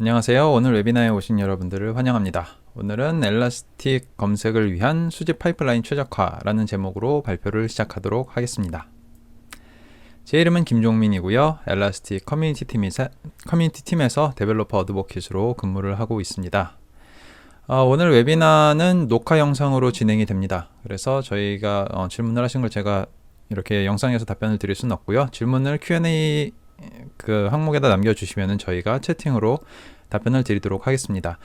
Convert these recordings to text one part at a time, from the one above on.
안녕하세요. 오늘 웨비나에 오신 여러분들을 환영합니다. 오늘은 엘라스틱 검색을 위한 수집 파이프라인 최적화라는 제목으로 발표를 시작하도록 하겠습니다. 제 이름은 김종민이고요. 엘라스틱 커뮤니티 팀에서 데벨로퍼 어드보킷으로 근무를 하고 있습니다. 오늘 웨비나는 녹화 영상으로 진행이 됩니다. 그래서 저희가 질문을 하신 걸 제가 이렇게 영상에서 답변을 드릴 수는 없고요. 질문을 Q&A 그 항목에다 남겨주시면 저희가 채팅으로 답변을 드리도록 하겠습니다.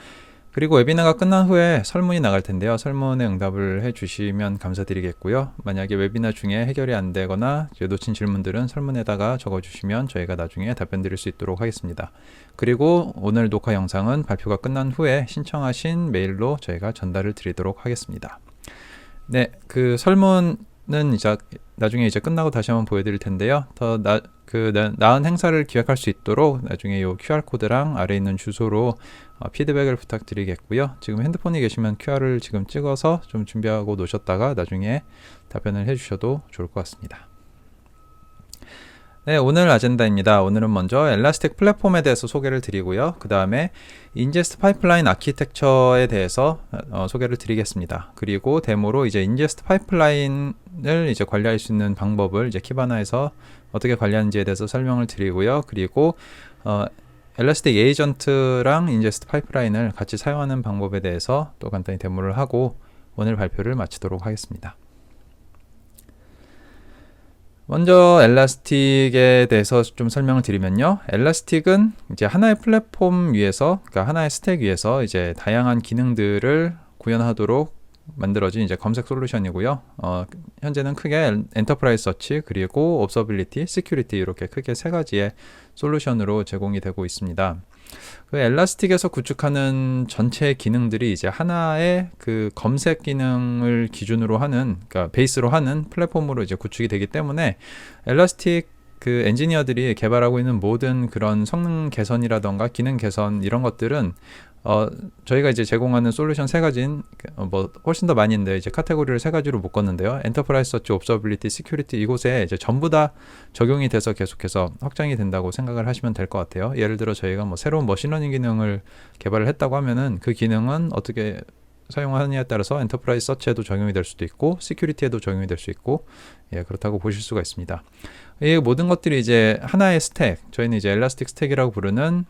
그리고 웨비나가 끝난 후에 설문이 나갈 텐데요. 설문에 응답을 해주시면 감사드리겠고요. 만약에 웨비나 중에 해결이 안 되거나 놓친 질문들은 설문에다가 적어주시면 저희가 나중에 답변 드릴 수 있도록 하겠습니다. 그리고 오늘 녹화 영상은 발표가 끝난 후에 신청하신 메일로 저희가 전달을 드리도록 하겠습니다. 네, 그 설문은 이제 나중에 끝나고 다시 한번 보여드릴 텐데요. 더 나은 행사를 기획할 수 있도록 나중에 이 QR코드랑 아래에 있는 주소로 피드백을 부탁드리겠고요. 지금 핸드폰에 계시면 QR을 지금 찍어서 좀 준비하고 놓으셨다가 나중에 답변을 해주셔도 좋을 것 같습니다. 네, 오늘 아젠다입니다. 오늘은 먼저 엘라스틱 플랫폼에 대해서 소개를 드리고요. 그 다음에 인제스트 파이프라인 아키텍처에 대해서 소개를 드리겠습니다. 그리고 데모로 이제 인제스트 파이프라인을 이제 관리할 수 있는 방법을 이제 키바나에서 어떻게 관리하는지에 대해서 설명을 드리고요. 그리고 엘라스틱 에이전트랑 인제스트 파이프라인을 같이 사용하는 방법에 대해서 또 간단히 데모를 하고 오늘 발표를 마치도록 하겠습니다. 먼저 엘라스틱에 대해서 좀 설명을 드리면요. 엘라스틱은 이제 하나의 플랫폼 위에서, 그러니까 하나의 스택 위에서 이제 다양한 기능들을 구현하도록 만들어진 이제 검색 솔루션이고요. 현재는 크게 엔터프라이즈 서치, 그리고 옵서빌리티, 시큐리티 이렇게 크게 세 가지의 솔루션으로 제공이 되고 있습니다. 그 엘라스틱에서 구축하는 전체 기능들이 이제 하나의 그 검색 기능을 기준으로 하는, 그러니까 베이스로 하는 플랫폼으로 이제 구축이 되기 때문에 엘라스틱 그 엔지니어들이 개발하고 있는 모든 그런 성능 개선이라던가 기능 개선 이런 것들은 저희가 이제 제공하는 솔루션 세 가지인 뭐 훨씬 더 많이 있는데 이제 카테고리를 세 가지로 묶었는데요. 엔터프라이즈 서치, 옵서빌리티, 시큐리티 이곳에 이제 전부 다 적용이 돼서 계속해서 확장이 된다고 생각을 하시면 될 것 같아요. 예를 들어 저희가 뭐 새로운 머신러닝 기능을 개발을 했다고 하면은 그 기능은 어떻게 사용하느냐에 따라서 엔터프라이즈 서치에도 적용이 될 수도 있고 시큐리티에도 적용이 될 수 있고 그렇다고 보실 수가 있습니다. 이 모든 것들이 이제 하나의 스택, 저희는 이제 엘라스틱 스택이라고 부르는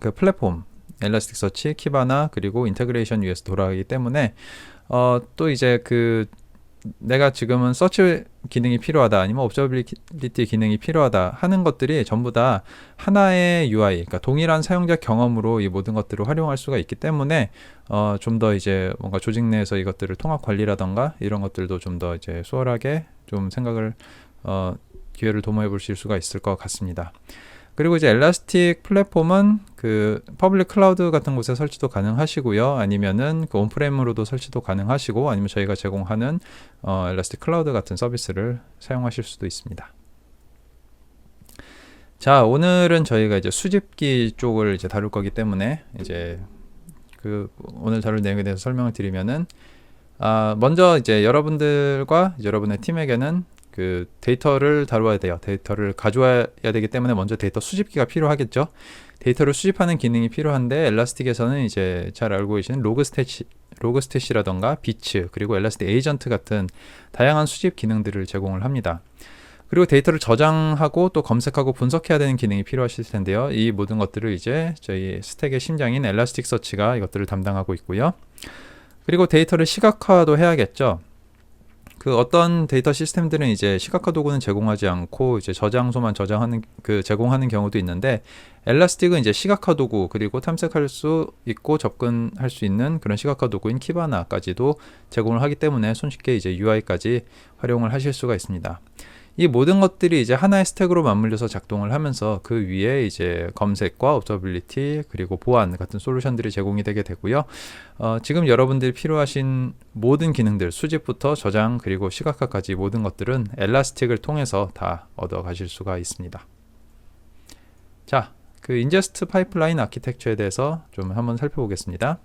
그 플랫폼, 엘라스틱 서치, 키바나 그리고 인테그레이션 위에서 돌아가기 때문에 또 이제 그 내가 지금은 서치 기능이 필요하다 아니면 옵저빌리티 기능이 필요하다 하는 것들이 전부 다 하나의 UI, 그러니까 동일한 사용자 경험으로 이 모든 것들을 활용할 수가 있기 때문에 좀 더 이제 뭔가 조직 내에서 이것들을 통합 관리라던가 이런 것들도 좀 더 이제 수월하게 좀 생각을 기회를 도모해 보실 수가 있을 것 같습니다. 그리고 이제 엘라스틱 플랫폼은 그 퍼블릭 클라우드 같은 곳에 설치도 가능하시고요. 아니면은 그 온프레임으로도 설치도 가능하시고 아니면 저희가 제공하는 엘라스틱 클라우드 같은 서비스를 사용하실 수도 있습니다. 자, 오늘은 저희가 이제 수집기 쪽을 이제 다룰 거기 때문에 이제 그 오늘 다룰 내용에 대해서 설명을 드리면은 먼저 이제 여러분들과 이제 여러분의 팀에게는 그 데이터를 다루어야 돼요. 데이터를 가져와야 되기 때문에 먼저 데이터 수집기가 필요하겠죠. 데이터를 수집하는 기능이 필요한데 엘라스틱에서는 이제 잘 알고 계시는 로그스탯이라던가 비츠 그리고 엘라스틱 에이전트 같은 다양한 수집 기능들을 제공을 합니다. 그리고 데이터를 저장하고 또 검색하고 분석해야 되는 기능이 필요하실 텐데요. 이 모든 것들을 이제 저희 스택의 심장인 엘라스틱 서치가 이것들을 담당하고 있고요. 그리고 데이터를 시각화도 해야겠죠. 그 어떤 데이터 시스템들은 이제 시각화 도구는 제공하지 않고 이제 저장소만 제공하는 경우도 있는데 엘라스틱은 이제 시각화 도구 그리고 탐색할 수 있고 접근할 수 있는 그런 시각화 도구인 키바나까지도 제공을 하기 때문에 손쉽게 이제 UI까지 활용을 하실 수가 있습니다. 이 모든 것들이 이제 하나의 스택으로 맞물려서 작동을 하면서 그 위에 이제 검색과 옵저빌리티 그리고 보안 같은 솔루션들이 제공이 되게 되고요. 지금 여러분들이 필요하신 모든 기능들, 수집부터 저장 그리고 시각화까지 모든 것들은 엘라스틱을 통해서 다 얻어 가실 수가 있습니다. 자, 그 인제스트 파이프라인 아키텍처에 대해서 좀 한번 살펴보겠습니다.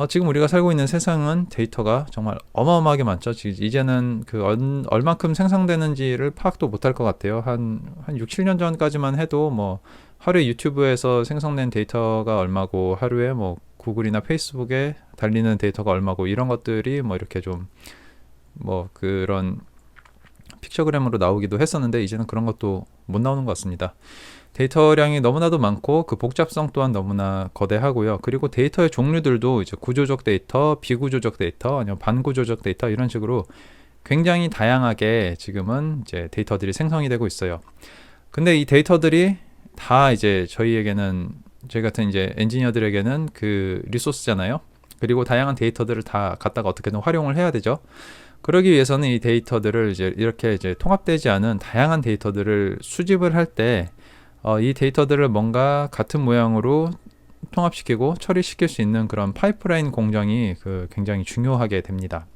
지금 우리가 살고 있는 세상은 데이터가 정말 어마어마하게 많죠. 이제는 그 얼만큼 생성되는지를 파악도 못할 것 같아요. 한 6, 7년 전까지만 해도 뭐 하루에 유튜브에서 생성된 데이터가 얼마고 하루에 뭐 구글이나 페이스북에 달리는 데이터가 얼마고 이런 것들이 뭐 이렇게 좀 뭐 그런 픽처그램으로 나오기도 했었는데 이제는 그런 것도 못 나오는 것 같습니다. 데이터량이 너무나도 많고 그 복잡성 또한 너무나 거대하고요. 그리고 데이터의 종류들도 이제 구조적 데이터, 비구조적 데이터, 아니면 반구조적 데이터 이런 식으로 굉장히 다양하게 지금은 이제 데이터들이 생성이 되고 있어요. 근데 이 데이터들이 다 이제 저희 같은 이제 엔지니어들에게는 그 리소스잖아요. 그리고 다양한 데이터들을 다 갖다가 어떻게든 활용을 해야 되죠. 그러기 위해서는 이 데이터들을 이제 이렇게 이제 통합되지 않은 다양한 데이터들을 수집을 할 때 이 데이터들을 뭔가 같은 모양으로 통합시키고 처리시킬 수 있는 그런 파이프라인 공정이 굉장히 중요하게 됩니다.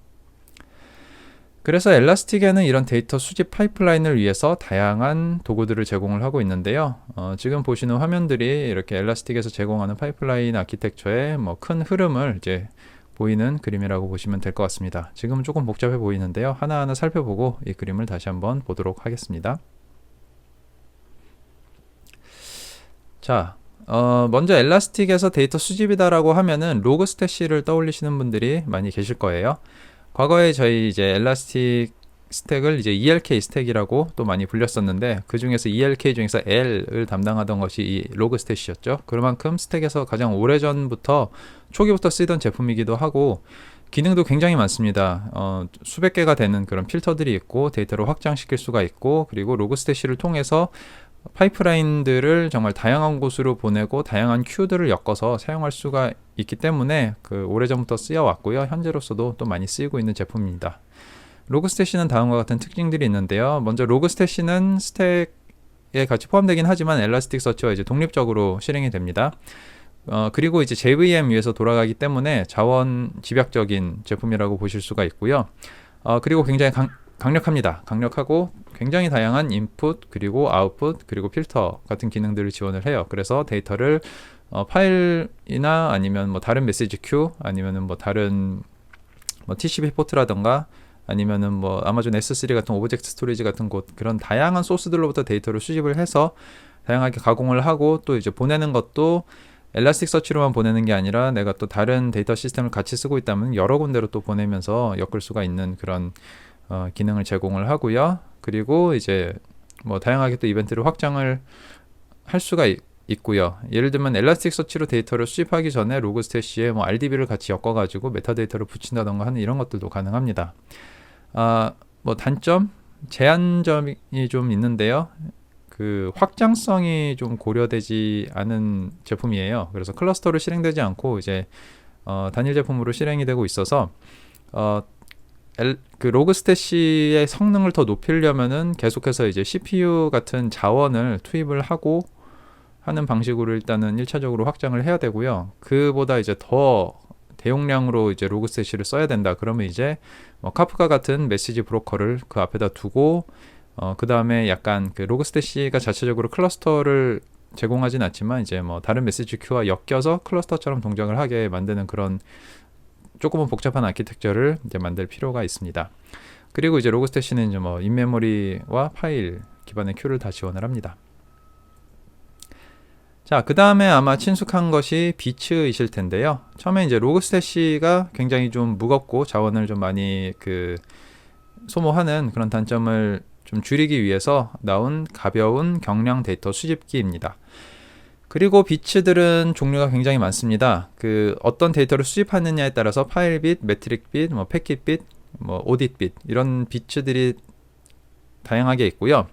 그래서 엘라스틱에는 이런 데이터 수집 파이프라인을 위해서 다양한 도구들을 제공을 하고 있는데요. 지금 보시는 화면들이 이렇게 엘라스틱에서 제공하는 파이프라인 아키텍처의 뭐 큰 흐름을 이제 보이는 그림이라고 보시면 될 것 같습니다. 지금은 조금 복잡해 보이는데요. 하나하나 살펴보고 이 그림을 다시 한번 보도록 하겠습니다. 자, 먼저 엘라스틱에서 데이터 수집이다라고 하면은 로그스태시를 떠올리시는 분들이 많이 계실 거예요. 과거에 저희 이제 엘라스틱 스택을 이제 ELK 스택이라고 또 많이 불렸었는데 그 중에서 ELK 중에서 L을 담당하던 것이 이 로그스태시였죠. 그만큼 스택에서 가장 오래전부터 초기부터 쓰이던 제품이기도 하고 기능도 굉장히 많습니다. 수백 개가 되는 그런 필터들이 있고 데이터를 확장시킬 수가 있고 그리고 로그스태시를 통해서 파이프라인들을 정말 다양한 곳으로 보내고 다양한 큐들을 엮어서 사용할 수가 있기 때문에 오래전부터 쓰여왔고요. 현재로서도 또 많이 쓰이고 있는 제품입니다. 로그스태시는 다음과 같은 특징들이 있는데요. 먼저 로그스태시는 스택에 같이 포함되긴 하지만 엘라스틱서치와 이제 독립적으로 실행이 됩니다. 그리고 이제 JVM 위에서 돌아가기 때문에 자원 집약적인 제품이라고 보실 수가 있고요. 그리고 굉장히 강력합니다. 강력하고 굉장히 다양한 인풋 그리고 아웃풋 그리고 필터 같은 기능들을 지원을 해요. 그래서 데이터를 파일이나 아니면 뭐 다른 메시지 큐 아니면은 뭐 다른 뭐 TCP 포트라던가 아니면은 뭐 아마존 S3 같은 오브젝트 스토리지 같은 곳 그런 다양한 소스들로부터 데이터를 수집을 해서 다양하게 가공을 하고 또 이제 보내는 것도 엘라스틱서치로만 보내는 게 아니라 내가 또 다른 데이터 시스템을 같이 쓰고 있다면 여러 군데로 또 보내면서 엮을 수가 있는 그런 기능을 제공을 하고요. 그리고 이제 뭐 다양하게 또 이벤트를 확장을 할 수가 있고요. 예를 들면 엘라스틱서치로 데이터를 수집하기 전에 로그스태시에 뭐 RDB를 같이 엮어가지고 메타데이터를 붙인다던가 하는 이런 것들도 가능합니다. 뭐 단점, 제한점이 좀 있는데요. 그 확장성이 좀 고려되지 않은 제품이에요. 그래서 클러스터로 실행되지 않고 이제 단일 제품으로 실행이 되고 있어서 그 로그스태시의 성능을 더 높이려면은 계속해서 이제 CPU 같은 자원을 투입을 하고 하는 방식으로 일단은 1차적으로 확장을 해야 되고요. 그보다 이제 더 대용량으로 이제 로그스태시를 써야 된다. 그러면 이제 카프카 같은 메시지 브로커를 그 앞에다 두고 그 다음에 약간 그 로그스태시가 자체적으로 클러스터를 제공하진 않지만 이제 뭐 다른 메시지 큐와 엮여서 클러스터처럼 동작을 하게 만드는 그런 조금은 복잡한 아키텍처를 이제 만들 필요가 있습니다. 그리고 이제 로그스태시는 이제 뭐 인메모리와 파일 기반의 큐를 다 지원을 합니다. 자, 그 다음에 아마 친숙한 것이 비츠이실 텐데요. 처음에 이제 로그스태시가 굉장히 좀 무겁고 자원을 좀 많이 소모하는 그런 단점을 좀 줄이기 위해서 나온 가벼운 경량 데이터 수집기입니다. 그리고 비츠들은 종류가 굉장히 많습니다. 어떤 데이터를 수집하느냐에 따라서 파일 빗, 매트릭 빗, 뭐 패킷 빗, 뭐 오딧 빗 이런 비츠들이 다양하게 있고요.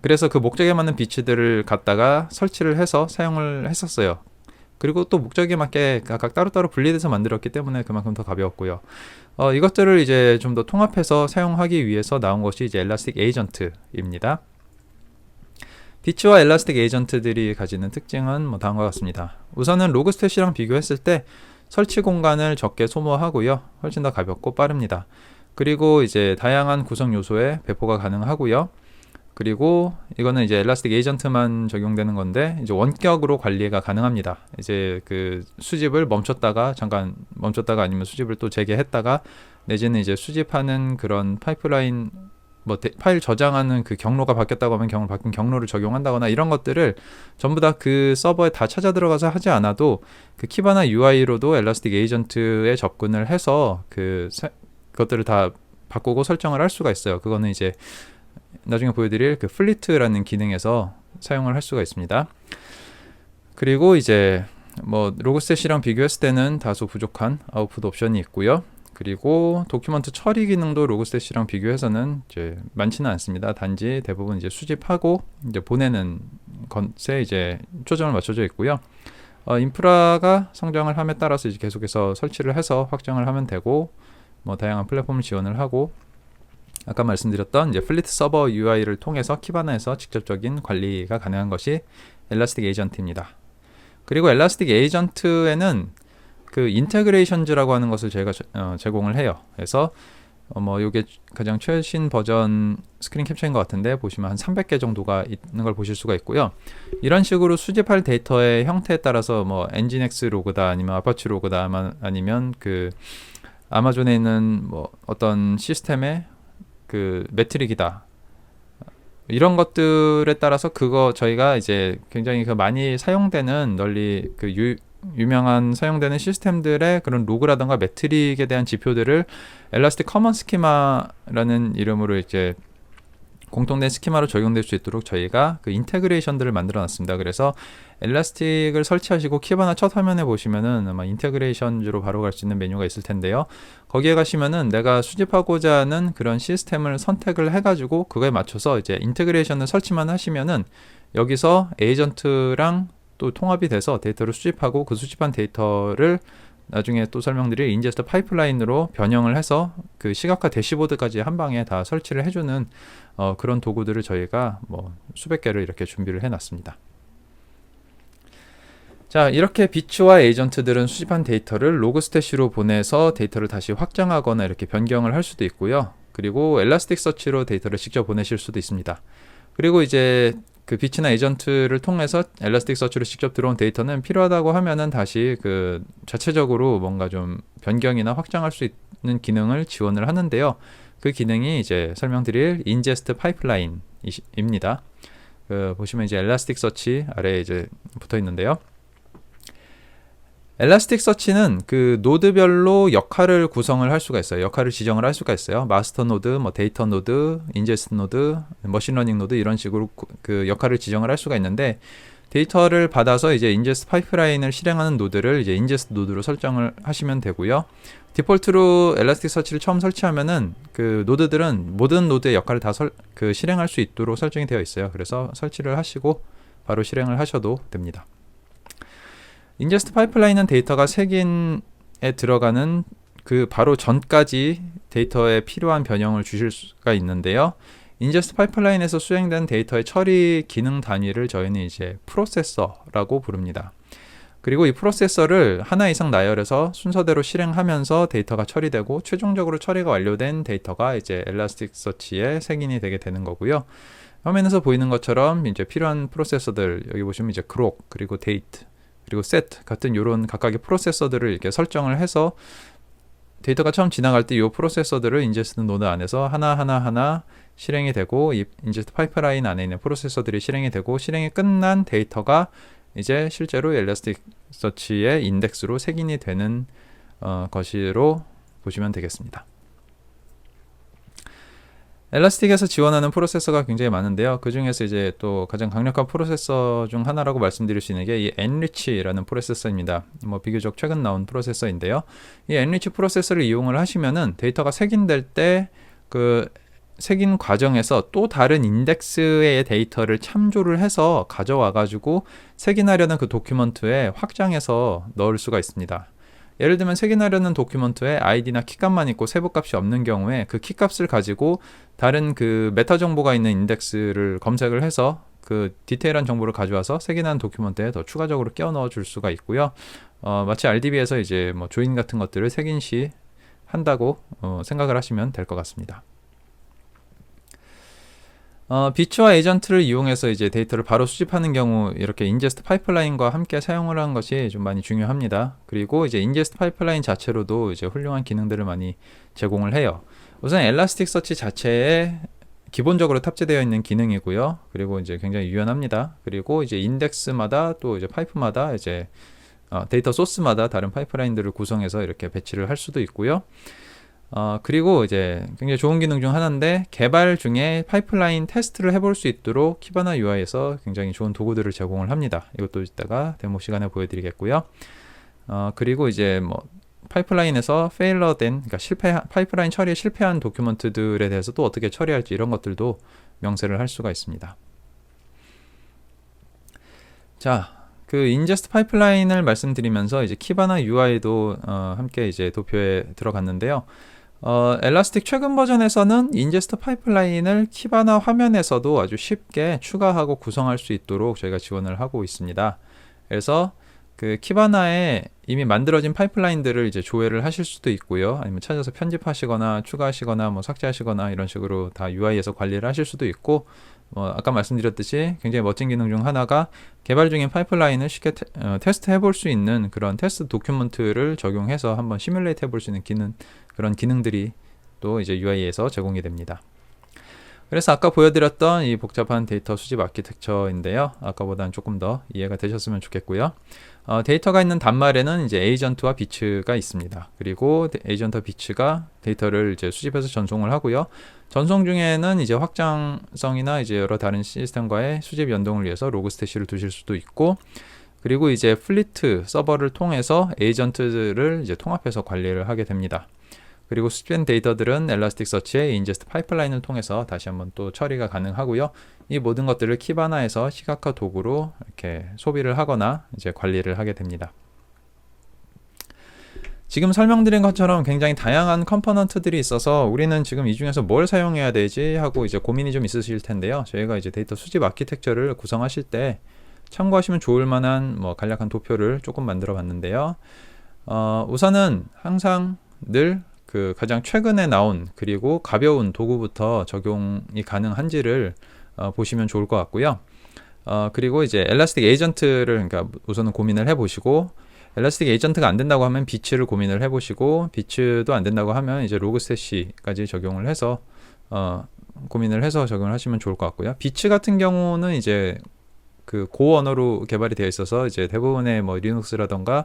그래서 그 목적에 맞는 비츠들을 갖다가 설치를 해서 사용을 했었어요. 그리고 또 목적에 맞게 각각 따로따로 분리돼서 만들었기 때문에 그만큼 더 가벼웠고요. 이것들을 이제 좀 더 통합해서 사용하기 위해서 나온 것이 이제 엘라스틱 에이전트입니다. 비츠와 엘라스틱 에이전트들이 가지는 특징은 뭐 다음과 같습니다. 우선은 로그스태시랑 비교했을 때 설치 공간을 적게 소모하고요. 훨씬 더 가볍고 빠릅니다. 그리고 이제 다양한 구성 요소에 배포가 가능하고요. 그리고 이거는 이제 엘라스틱 에이전트만 적용되는 건데 이제 원격으로 관리가 가능합니다. 이제 그 수집을 잠깐 멈췄다가 아니면 수집을 또 재개했다가 내지는 이제 수집하는 그런 파이프라인 뭐 파일 저장하는 그 경로가 바뀌었다고 하면 바뀐 경로를 적용한다거나 이런 것들을 전부 다 그 서버에 다 찾아 들어가서 하지 않아도 그 키바나 UI로도 엘라스틱 에이전트에 접근을 해서 그것들을 다 바꾸고 설정을 할 수가 있어요. 그거는 이제 나중에 보여드릴 그 플리트라는 기능에서 사용을 할 수가 있습니다. 그리고 이제 뭐 로그셋이랑 비교했을 때는 다소 부족한 아웃풋 옵션이 있고요. 그리고 도큐먼트 처리 기능도 로그셋이랑 비교해서는 이제 많지는 않습니다. 단지 대부분 이제 수집하고 이제 보내는 것에 이제 초점을 맞춰져 있고요. 인프라가 성장을 함에 따라서 이제 계속해서 설치를 해서 확장을 하면 되고, 뭐 다양한 플랫폼을 지원을 하고, 아까 말씀드렸던 이제 플리트 서버 UI를 통해서 키바나에서 직접적인 관리가 가능한 것이 엘라스틱 에이전트입니다. 그리고 엘라스틱 에이전트에는 그 인테그레이션즈라고 하는 것을 저희가 제공을 해요. 그래서 뭐 이게 가장 최신 버전 스크린 캡처인 것 같은데 보시면 한 300개 정도가 있는 걸 보실 수가 있고요. 이런 식으로 수집할 데이터의 형태에 따라서 뭐 엔진엑스 로그다, 아니면 아파치 로그다, 아니면 그 아마존에 있는 뭐 어떤 시스템의 그 매트릭이다, 이런 것들에 따라서 그거 저희가 이제 굉장히 그 많이 사용되는 널리 그 유명한 사용되는 시스템들의 그런 로그라든가 매트릭에 대한 지표들을 엘라스틱 커먼 스키마라는 이름으로 이제 공통된 스키마로 적용될 수 있도록 저희가 그 인테그레이션들을 만들어 놨습니다. 그래서 엘라스틱을 설치하시고 키바나 첫 화면에 보시면은 아마 인테그레이션즈로 바로 갈 수 있는 메뉴가 있을 텐데요. 거기에 가시면은 내가 수집하고자 하는 그런 시스템을 선택을 해가지고 그거에 맞춰서 이제 인테그레이션을 설치만 하시면은 여기서 에이전트랑 또 통합이 돼서 데이터를 수집하고 그 수집한 데이터를 나중에 또 설명드릴 인제스트 파이프라인으로 변형을 해서 그 시각화 대시보드까지 한 방에 다 설치를 해주는 그런 도구들을 저희가 뭐 수백 개를 이렇게 준비를 해놨습니다. 자, 이렇게 비츠와 에이전트들은 수집한 데이터를 로그스태시로 보내서 데이터를 다시 확장하거나 이렇게 변경을 할 수도 있고요. 그리고 엘라스틱 서치로 데이터를 직접 보내실 수도 있습니다. 그리고 이제 그 비츠나 에이전트를 통해서 엘라스틱 서치로 직접 들어온 데이터는 필요하다고 하면은 다시 그 자체적으로 뭔가 좀 변경이나 확장할 수 있는 기능을 지원을 하는데요. 그 기능이 이제 설명드릴 인제스트 파이프라인입니다. 보시면 이제 엘라스틱 서치 아래에 이제 붙어 있는데요. 엘라스틱 서치는 그 노드별로 역할을 구성을 할 수가 있어요. 역할을 지정을 할 수가 있어요. 마스터 노드, 뭐 데이터 노드, 인제스트 노드, 머신러닝 노드, 이런 식으로 그 역할을 지정을 할 수가 있는데, 데이터를 받아서 이제 인제스트 파이프라인을 실행하는 노드를 이제 인제스트 노드로 설정을 하시면 되고요. 디폴트로 엘라스틱 서치를 처음 설치하면은 그 노드들은 모든 노드의 역할을 다 실행할 수 있도록 설정이 되어 있어요. 그래서 설치를 하시고 바로 실행을 하셔도 됩니다. 인제스트 파이프라인은 데이터가 색인에 들어가는 그 바로 전까지 데이터에 필요한 변형을 주실 수가 있는데요. 인제스트 파이프라인에서 수행된 데이터의 처리 기능 단위를 저희는 이제 프로세서라고 부릅니다. 그리고 이 프로세서를 하나 이상 나열해서 순서대로 실행하면서 데이터가 처리되고 최종적으로 처리가 완료된 데이터가 이제 엘라스틱 서치의 색인이 되게 되는 거고요. 화면에서 보이는 것처럼 이제 필요한 프로세서들, 여기 보시면 이제 그록, 그리고 데이트, 그리고 set 같은 이런 각각의 프로세서들을 이렇게 설정을 해서 데이터가 처음 지나갈 때 이 프로세서들을 인제스트 노드 안에서 하나 실행이 되고, 이 인제스트 파이프라인 안에 있는 프로세서들이 실행이 되고, 실행이 끝난 데이터가 이제 실제로 엘라스틱 서치의 인덱스로 색인이 되는 것으로 보시면 되겠습니다. 엘라스틱에서 지원하는 프로세서가 굉장히 많은데요. 그 중에서 이제 또 가장 강력한 프로세서 중 하나라고 말씀드릴 수 있는 게 이 엔리치라는 프로세서입니다. 뭐 비교적 최근 나온 프로세서인데요. 이 엔리치 프로세서를 이용을 하시면은 데이터가 색인될 때 그 색인 과정에서 또 다른 인덱스의 데이터를 참조를 해서 가져와 가지고 색인하려는 그 도큐먼트에 확장해서 넣을 수가 있습니다. 예를 들면 색인하려는 도큐먼트에 아이디나 키값만 있고 세부값이 없는 경우에 그 키값을 가지고 다른 그 메타 정보가 있는 인덱스를 검색을 해서 그 디테일한 정보를 가져와서 색인한 도큐먼트에 더 추가적으로 끼워 넣어 줄 수가 있고요. 마치 RDB에서 이제 뭐 조인 같은 것들을 색인 시 한다고 생각을 하시면 될 것 같습니다. 비츠와 에이전트를 이용해서 이제 데이터를 바로 수집하는 경우 이렇게 인제스트 파이프라인과 함께 사용을 하는 것이 좀 많이 중요합니다. 그리고 이제 인제스트 파이프라인 자체로도 이제 훌륭한 기능들을 많이 제공을 해요. 우선 엘라스틱 서치 자체에 기본적으로 탑재되어 있는 기능이고요. 그리고 이제 굉장히 유연합니다. 그리고 이제 인덱스마다 또 이제 파이프마다 이제 데이터 소스마다 다른 파이프라인들을 구성해서 이렇게 배치를 할 수도 있고요. 그리고 이제 굉장히 좋은 기능 중 하나인데, 개발 중에 파이프라인 테스트를 해볼 수 있도록 키바나 UI에서 굉장히 좋은 도구들을 제공을 합니다. 이것도 이따가 데모 시간에 보여드리겠고요. 그리고 이제 뭐 파이프라인에서 페일러된, 그러니까 파이프라인 처리에 실패한 도큐먼트들에 대해서 또 어떻게 처리할지 이런 것들도 명세를 할 수가 있습니다. 자, 그 인제스트 파이프라인을 말씀드리면서 이제 키바나 UI도 함께 이제 도표에 들어갔는데요. 엘라스틱 최근 버전에서는 인제스트 파이프라인을 키바나 화면에서도 아주 쉽게 추가하고 구성할 수 있도록 저희가 지원을 하고 있습니다. 그래서 그 키바나에 이미 만들어진 파이프라인들을 이제 조회를 하실 수도 있고요. 아니면 찾아서 편집하시거나 추가하시거나 뭐 삭제하시거나 이런 식으로 다 UI에서 관리를 하실 수도 있고, 아까 말씀드렸듯이 굉장히 멋진 기능 중 하나가 개발 중인 파이프라인을 쉽게 테스트 해볼 수 있는 그런 테스트 도큐먼트를 적용해서 한번 시뮬레이트 해볼 수 있는 그런 기능들이 또 이제 UI에서 제공이 됩니다. 그래서 아까 보여드렸던 이 복잡한 데이터 수집 아키텍처인데요. 아까보다는 조금 더 이해가 되셨으면 좋겠고요. 데이터가 있는 단말에는 이제 에이전트와 비츠가 있습니다. 그리고 에이전트와 비츠가 데이터를 이제 수집해서 전송을 하고요. 전송 중에는 이제 확장성이나 이제 여러 다른 시스템과의 수집 연동을 위해서 로그스태시를 두실 수도 있고, 그리고 이제 플리트 서버를 통해서 에이전트들을 이제 통합해서 관리를 하게 됩니다. 그리고 수집된 데이터들은 엘라스틱서치의 인제스트 파이프라인을 통해서 다시 한번 또 처리가 가능하고요. 이 모든 것들을 키바나에서 시각화 도구로 이렇게 소비를 하거나 이제 관리를 하게 됩니다. 지금 설명드린 것처럼 굉장히 다양한 컴포넌트들이 있어서 우리는 지금 이 중에서 뭘 사용해야 되지 하고 이제 고민이 좀 있으실 텐데요. 저희가 이제 데이터 수집 아키텍처를 구성하실 때 참고하시면 좋을 만한 뭐 간략한 도표를 조금 만들어 봤는데요. 우선은 항상 늘 그 가장 최근에 나온 그리고 가벼운 도구부터 적용이 가능한지를 보시면 좋을 것 같고요. 그리고 이제 엘라스틱 에이전트를 그러니까 우선은 고민을 해보시고, 엘라스틱 에이전트가 안 된다고 하면 비츠를 고민을 해보시고, 비츠도 안 된다고 하면 이제 로그스태시까지 적용을 해서 고민을 해서 적용을 하시면 좋을 것 같고요. 비츠 같은 경우는 이제 그 고 언어로 개발이 되어 있어서 이제 대부분의 뭐 리눅스라던가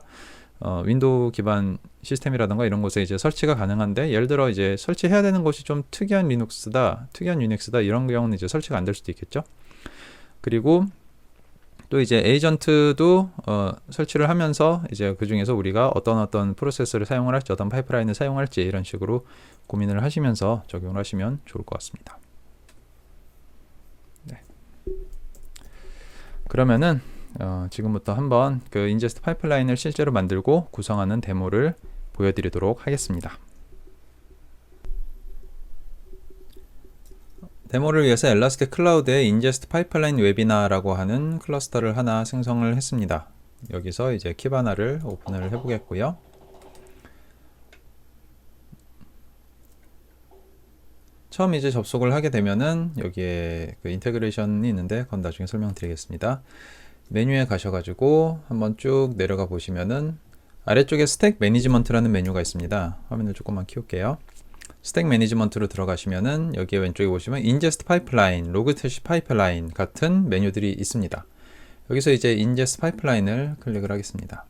윈도우 기반 시스템이라던가 이런 곳에 이제 설치가 가능한데, 예를 들어 이제 설치해야 되는 곳이 좀 특이한 리눅스다, 특이한 유닉스다 이런 경우는 이제 설치가 안 될 수도 있겠죠. 그리고 또 이제 에이전트도 설치를 하면서 이제 그 중에서 우리가 어떤 프로세스를 사용을 할지, 어떤 파이프라인을 사용할지 이런 식으로 고민을 하시면서 적용을 하시면 좋을 것 같습니다. 네. 그러면은 지금부터 한번 그 인제스트 파이프라인을 실제로 만들고 구성하는 데모를 보여드리도록 하겠습니다. 데모를 위해서 엘라스틱 클라우드에 인제스트 파이프라인 웨비나라고 하는 클러스터를 하나 생성을 했습니다. 여기서 이제 키바나를 오픈을 해보겠고요. 처음 이제 접속을 하게 되면은 여기에 그 인테그레이션이 있는데 그건 나중에 설명드리겠습니다. 메뉴에 가셔가지고 한번 쭉 내려가 보시면은 아래쪽에 스택 매니지먼트라는 메뉴가 있습니다. 화면을 조금만 키울게요. 스택 매니지먼트로 들어가시면은 여기에 왼쪽에 보시면 인제스트 파이프라인, 로그스태시 파이프라인 같은 메뉴들이 있습니다. 여기서 이제 인제스트 파이프라인을 클릭을 하겠습니다.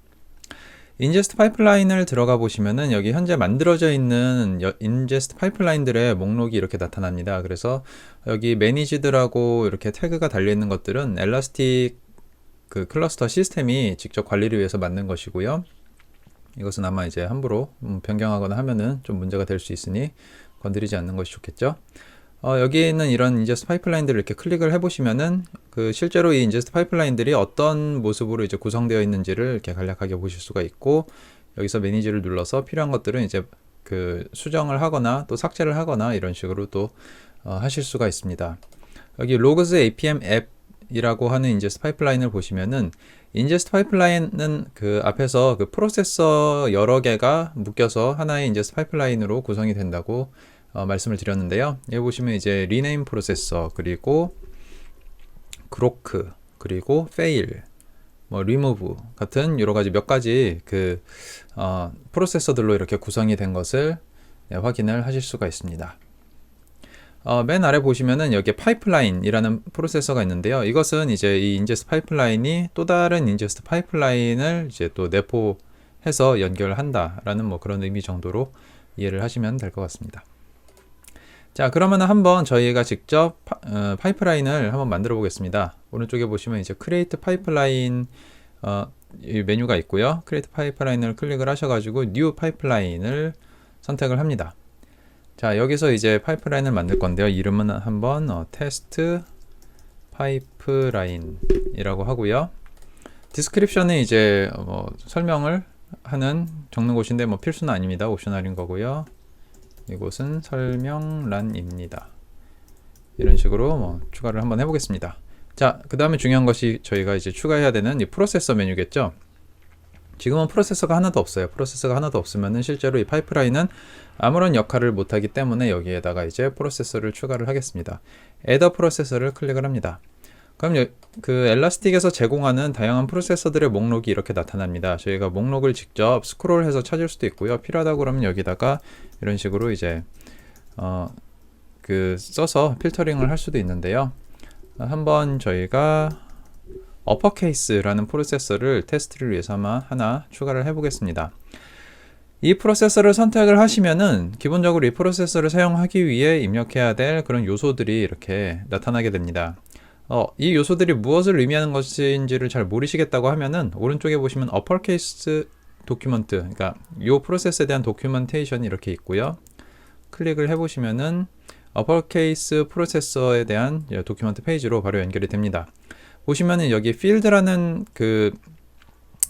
인제스트 파이프라인을 들어가 보시면은 여기 현재 만들어져 있는 인제스트 파이프라인들의 목록이 이렇게 나타납니다. 그래서 여기 매니지드라고 이렇게 태그가 달려 있는 것들은 엘라스틱 그 클러스터 시스템이 직접 관리를 위해서 만든 것이고요. 이것은 아마 이제 함부로 변경하거나 하면은 좀 문제가 될 수 있으니 건드리지 않는 것이 좋겠죠. 여기에 있는 이런 인제스트 파이프라인들을 이렇게 클릭을 해보시면은 그 실제로 이 인제스트 파이프라인들이 어떤 모습으로 이제 구성되어 있는지를 이렇게 간략하게 보실 수가 있고, 여기서 매니지를 눌러서 필요한 것들은 이제 그 수정을 하거나 또 삭제를 하거나 이런 식으로 또 하실 수가 있습니다. 여기 로그스 APM 앱이라고 하는 인제스트 파이프라인을 보시면은, 인제스트 파이프라인은 그 앞에서 그 프로세서 여러 개가 묶여서 하나의 인제스트 파이프라인으로 구성이 된다고 말씀을 드렸는데요. 여기 보시면 이제 리네임 프로세서, 그리고 그로크, 그리고 페일, 뭐 리무브 같은 여러 가지 몇 가지 그 프로세서들로 이렇게 구성이 된 것을 확인을 하실 수가 있습니다. 맨 아래 보시면은 여기에 파이프라인이라는 프로세서가 있는데요. 이것은 이제 이 인제스트 파이프라인이 또 다른 인제스트 파이프라인을 이제 또 내포해서 연결한다라는 뭐 그런 의미 정도로 이해를 하시면 될 것 같습니다. 자, 그러면 한번 저희가 직접 파이프라인을 한번 만들어 보겠습니다. 오른쪽에 보시면 이제 크리에이트 파이프라인 이 메뉴가 있고요. 크리에이트 파이프라인을 클릭을 하셔가지고 뉴 파이프라인을 선택을 합니다. 자, 여기서 이제 파이프라인을 만들 건데요. 이름은 한번 테스트 파이프라인이라고 하고요. 디스크립션은 이제 설명을 하는 적는 곳인데 뭐 필수는 아닙니다. 옵셔널인 거고요. 이곳은 설명란입니다. 이런 식으로 뭐 추가를 한번 해보겠습니다. 자, 그 다음에 중요한 것이 저희가 이제 추가해야 되는 이 프로세서 메뉴겠죠. 지금은 프로세서가 하나도 없어요. 프로세서가 하나도 없으면은 실제로 이 파이프라인은 아무런 역할을 못하기 때문에 여기에다가 이제 프로세서를 추가를 하겠습니다. Add 프로세서를 클릭을 합니다. 그럼 그 엘라스틱에서 제공하는 다양한 프로세서들의 목록이 이렇게 나타납니다. 저희가 목록을 직접 스크롤해서 찾을 수도 있고요. 필요하다 그러면 여기다가 이런 식으로 이제 써서 필터링을 할 수도 있는데요. 한번 저희가 어퍼케이스라는 프로세서를 테스트를 위해서 하나 추가를 해 보겠습니다. 이 프로세서를 선택을 하시면은 기본적으로 이 프로세서를 사용하기 위해 입력해야 될 그런 요소들이 이렇게 나타나게 됩니다. 이 요소들이 무엇을 의미하는 것인지를 잘 모르시겠다고 하면은 오른쪽에 보시면 어퍼케이스 도큐먼트, 그러니까 이 프로세스에 대한 도큐멘테이션이 이렇게 있고요. 클릭을 해보시면은 어퍼케이스 프로세서에 대한 도큐멘트 페이지로 바로 연결이 됩니다. 보시면은 여기 필드라는 그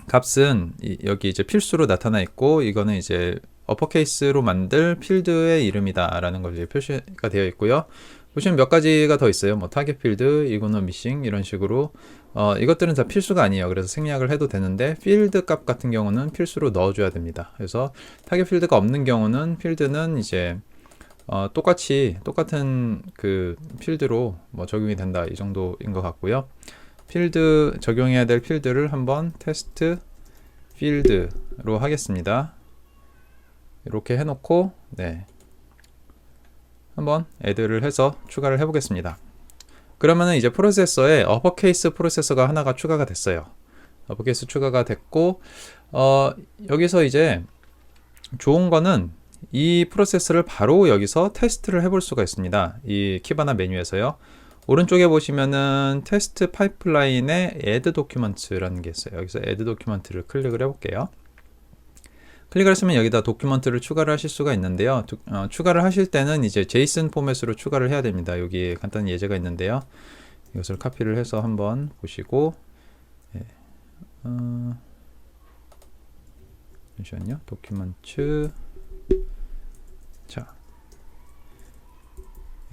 값은 여기 이제 필수로 나타나 있고, 이거는 이제 어퍼케이스로 만들 필드의 이름이다 라는 걸 이제 표시가 되어 있고요. 보시면 몇 가지가 더 있어요. 뭐 타겟 필드, 이거는 미싱, 이런 식으로 이것들은 다 필수가 아니에요. 그래서 생략을 해도 되는데 필드 값 같은 경우는 필수로 넣어줘야 됩니다. 그래서 타겟 필드가 없는 경우는 필드는 이제 똑같은 그 필드로 뭐 적용이 된다, 이 정도인 것 같고요. 필드 적용해야 될 필드를 한번 테스트 필드로 하겠습니다. 이렇게 해놓고 한번 애드를 해서 추가를 해보겠습니다. 그러면은 이제 프로세서에 어퍼케이스 프로세서가 하나가 추가가 됐어요. 어퍼케이스 추가가 됐고, 여기서 이제 좋은 거는 이 프로세서를 바로 여기서 테스트를 해볼 수가 있습니다. 이 키바나 메뉴에서요. 오른쪽에 보시면은 테스트 파이프라인에 add documents라는 게 있어요. 여기서 add document를 클릭을 해볼게요. 클릭을 했으면 여기다 도큐먼트를 추가를 하실 수가 있는데요. 추가를 하실 때는 이제 JSON 포맷으로 추가를 해야 됩니다. 여기 간단한 예제가 있는데요. 이것을 카피를 해서 한번 보시고, 잠시만요. 도큐먼트. 자,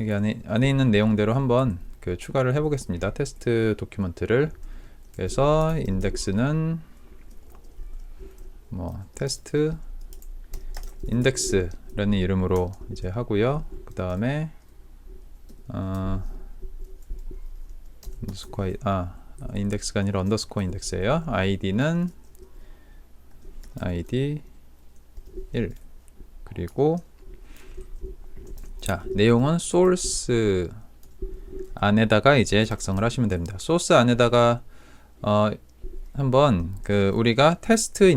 여기 안에 있는 내용대로 한번 추가를 해보겠습니다. 테스트 도큐먼트를. 그래서 인덱스는 뭐 테스트 인덱스라는 이름으로 이제 하고요. 그 다음에 인덱스가 아니라 언더스코어 인덱스예요. id는 id 1, 그리고 자, 내용은 source 안에다가 이제 작성을 하시면 됩니다. source 안에다가 한번 우리가 테스트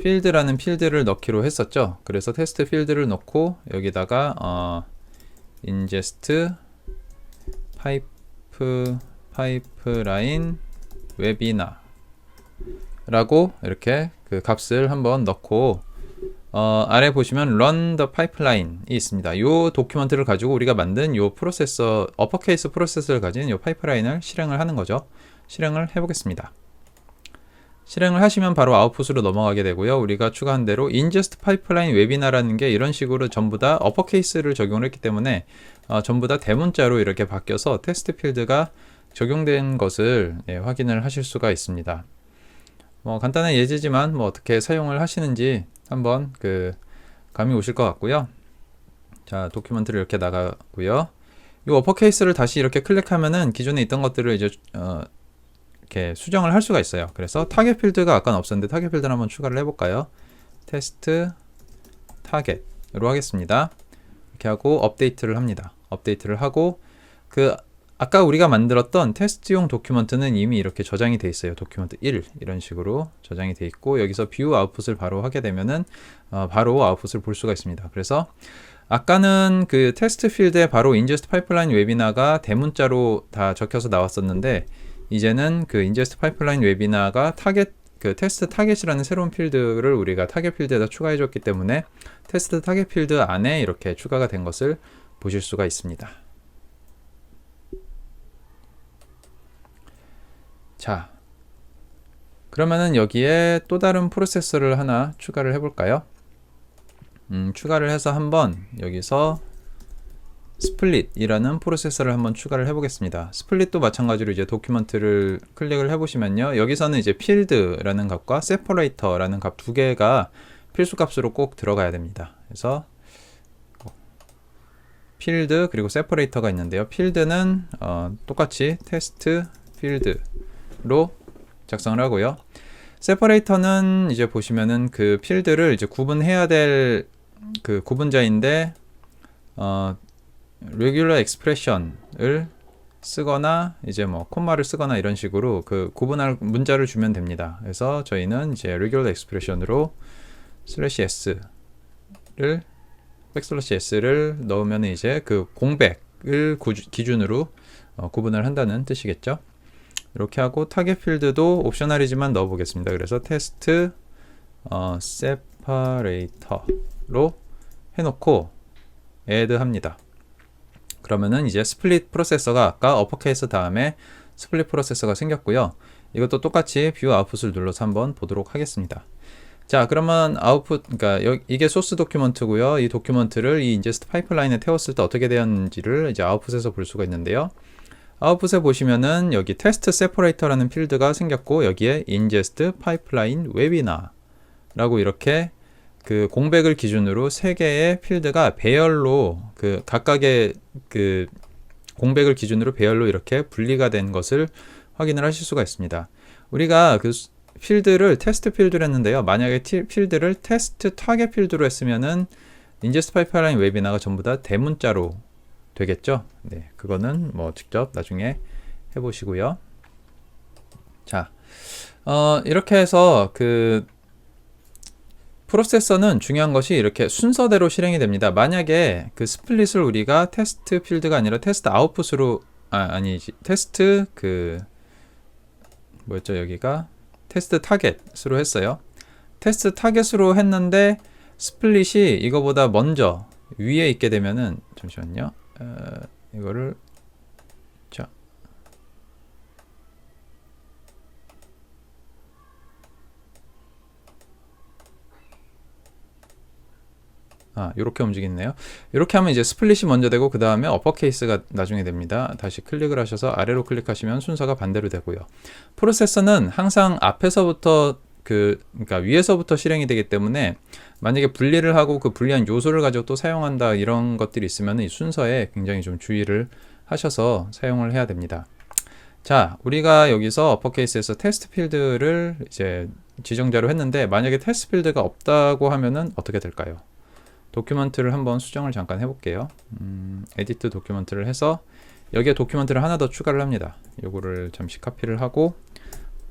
필드라는 필드를 넣기로 했었죠. 그래서 테스트 필드를 넣고 여기다가 ingest 파이프라인 웨비나 라고 이렇게 값을 한번 넣고 아래 보시면 run the pipeline이 있습니다. 이 도큐먼트를 가지고 우리가 만든 이 프로세서, 어퍼케이스 프로세서를 가진 이 파이프라인을 실행을 하는 거죠. 실행을 해보겠습니다. 실행을 하시면 바로 아웃풋으로 넘어가게 되고요. 우리가 추가한 대로 ingest pipeline webina라는 게 이런 식으로 전부 다 어퍼케이스를 적용을 했기 때문에 전부 다 대문자로 이렇게 바뀌어서 테스트 필드가 적용된 것을 확인을 하실 수가 있습니다. 뭐 간단한 예제지만 뭐 어떻게 사용을 하시는지 한번 감이 오실 것 같고요. 자, 도큐먼트를 이렇게 나가고요. 이 어퍼케이스를 다시 이렇게 클릭하면은 기존에 있던 것들을 이제 이렇게 수정을 할 수가 있어요. 그래서 타겟 필드가 아까는 없었는데 타겟 필드를 한번 추가를 해볼까요? 테스트 타겟 하겠습니다. 이렇게 하고 업데이트를 합니다. 업데이트를 하고 아까 우리가 만들었던 테스트용 도큐먼트는 이미 이렇게 저장이 돼 있어요. 도큐먼트 1 이런 식으로 저장이 돼 있고, 여기서 뷰 아웃풋을 바로 하게 되면은 바로 아웃풋을 볼 수가 있습니다. 그래서 아까는 그 테스트 필드에 바로 인제스트 파이프라인 웨비나가 대문자로 다 적혀서 나왔었는데, 이제는 그 인제스트 파이프라인 웨비나가 테스트 타겟이라는 새로운 필드를 우리가 타겟 필드에다 추가해 줬기 때문에 테스트 타겟 필드 안에 이렇게 추가가 된 것을 보실 수가 있습니다. 자, 그러면은 여기에 또 다른 프로세서를 하나 추가를 해볼까요? 추가를 해서 한번 여기서 스플릿이라는 프로세서를 한번 추가를 해보겠습니다. 스플릿도 마찬가지로 이제 도큐먼트를 클릭을 해보시면요, 여기서는 이제 필드라는 값과 세퍼레이터라는 값 두 개가 필수 값으로 꼭 들어가야 됩니다. 그래서 필드 그리고 세퍼레이터가 있는데요, 필드는 똑같이 테스트 필드로 작성을 하고요, 세퍼레이터는 이제 보시면은 그 필드를 이제 구분해야 될 그 구분자인데 regular expression을 쓰거나 이제 뭐 콤마를 쓰거나 이런 식으로 그 구분할 문자를 주면 됩니다. 그래서 저희는 이제 regular expression으로 /s를 \s를 넣으면 이제 그 공백을 기준으로 구분을 한다는 뜻이겠죠. 이렇게 하고 타겟 필드도 옵셔널이지만 넣어 보겠습니다. 그래서 테스트 separator로 해놓고 add 합니다. 그러면은 이제 스플릿 프로세서가 아까 어퍼케이스 다음에 스플릿 프로세서가 생겼고요. 이것도 똑같이 뷰 아웃풋을 눌러서 한번 보도록 하겠습니다. 자, 그러면 아웃풋, 그러니까 이게 소스 도큐먼트고요. 이 도큐먼트를 이 인제스트 파이프라인에 태웠을 때 어떻게 되었는지를 이제 아웃풋에서 볼 수가 있는데요. 아웃풋에 보시면은 여기 테스트 세퍼레이터라는 필드가 생겼고, 여기에 인제스트 파이프라인 웨비나라고 이렇게 그 공백을 기준으로 세 개의 필드가 배열로 그 각각의 그 공백을 기준으로 배열로 이렇게 분리가 된 것을 확인을 하실 수가 있습니다. 우리가 그 필드를 테스트 필드로 했는데요, 만약에 필드를 테스트 타겟 필드로 했으면은 인제스트 파이프라인 웨비나가 전부 다 대문자로 되겠죠. 네, 그거는 뭐 직접 나중에 해보시고요. 자, 이렇게 해서 그 프로세서는 중요한 것이 이렇게 순서대로 실행이 됩니다. 만약에 그 스플릿을 우리가 테스트 필드가 아니라 테스트 아웃풋으로 아니지 테스트 그 뭐였죠, 여기가 테스트 타겟으로 했어요. 테스트 타겟으로 했는데 스플릿이 이거보다 먼저 위에 있게 되면은, 잠시만요, 이거를 자 이렇게 움직이네요. 이렇게 하면 이제 스플릿이 먼저 되고 그 다음에 어퍼케이스가 나중에 됩니다. 다시 클릭을 하셔서 아래로 클릭하시면 순서가 반대로 되고요. 프로세서는 항상 앞에서부터 그러니까 위에서부터 실행이 되기 때문에 만약에 분리를 하고 그 분리한 요소를 가지고 또 사용한다 이런 것들이 있으면 이 순서에 굉장히 좀 주의를 하셔서 사용을 해야 됩니다. 자, 우리가 여기서 어퍼케이스에서 테스트 필드를 이제 지정자로 했는데, 만약에 테스트 필드가 없다고 하면은 어떻게 될까요? 도큐먼트를 한번 수정을 잠깐 해볼게요. 에디트 도큐먼트를 해서 여기에 도큐먼트를 하나 더 추가를 합니다. 요거를 잠시 카피를 하고,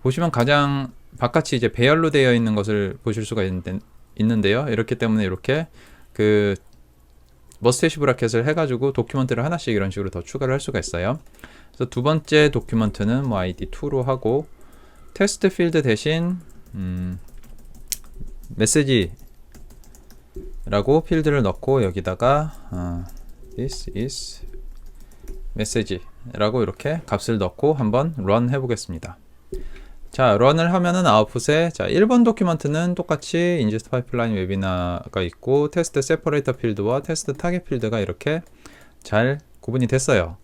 보시면 가장 바깥이 이제 배열로 되어 있는 것을 보실 수가 있는데요. 이렇기 때문에 이렇게 그 머스테이시 브라켓을 해가지고 도큐먼트를 하나씩 이런 식으로 더 추가를 할 수가 있어요. 그래서 두 번째 도큐먼트는 뭐 id2로 하고, 테스트 필드 대신 메시지 라고 필드를 넣고 여기다가 this is message 라고 이렇게 값을 넣고 한번 run 해보겠습니다. 자, run을 하면은 아웃풋에, 자, 1번 도큐먼트는 똑같이 인제스트 파이프라인 웨비나가 있고 테스트 세퍼레이터 필드와 테스트 타겟 필드가 이렇게 잘 구분이 됐어요.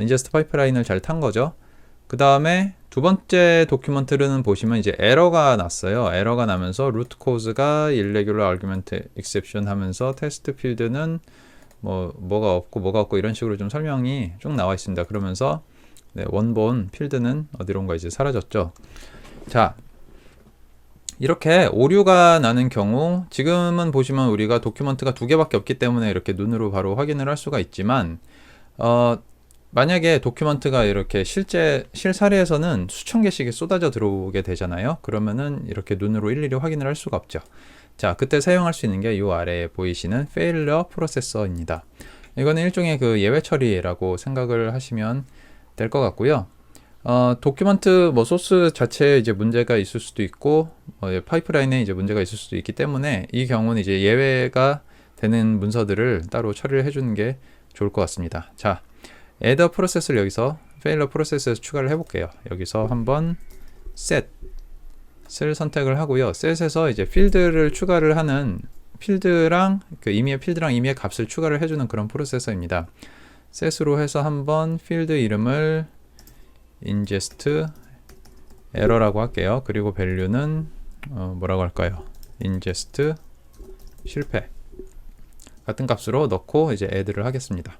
인제스트 파이프라인을 잘 탄 거죠. 그 다음에 두 번째 도큐먼트는 보시면 이제 에러가 났어요. 에러가 나면서 루트 코즈가 irregular argument exception 하면서 테스트 필드는 뭐가 없고 이런 식으로 좀 설명이 쭉 나와 있습니다. 그러면서 원본 필드는 어디론가 이제 사라졌죠. 자, 이렇게 오류가 나는 경우, 지금은 보시면 우리가 도큐먼트가 두 개밖에 없기 때문에 이렇게 눈으로 바로 확인을 할 수가 있지만, 만약에 도큐먼트가 이렇게 실사례에서는 수천 개씩 쏟아져 들어오게 되잖아요. 그러면은 이렇게 눈으로 일일이 확인을 할 수가 없죠. 자, 그때 사용할 수 있는 게 이 아래에 보이시는 failure processor입니다. 이거는 일종의 그 예외 처리라고 생각을 하시면 될 것 같고요. 도큐먼트 소스 자체에 이제 문제가 있을 수도 있고, 파이프라인에 이제 문제가 있을 수도 있기 때문에 이 경우는 이제 예외가 되는 문서들을 따로 처리를 해주는 게 좋을 것 같습니다. 자, add process를 여기서 failure process에서 추가를 해볼게요. 여기서 한번 set을 선택을 하고요. set에서 이제 필드를 추가를 하는 필드랑 임의의 필드랑 임의의 값을 추가를 해주는 그런 프로세서입니다. set으로 해서 한번 필드 이름을 ingest error라고 할게요. 그리고 value는 뭐라고 할까요? ingest 실패 같은 값으로 넣고 이제 add를 하겠습니다.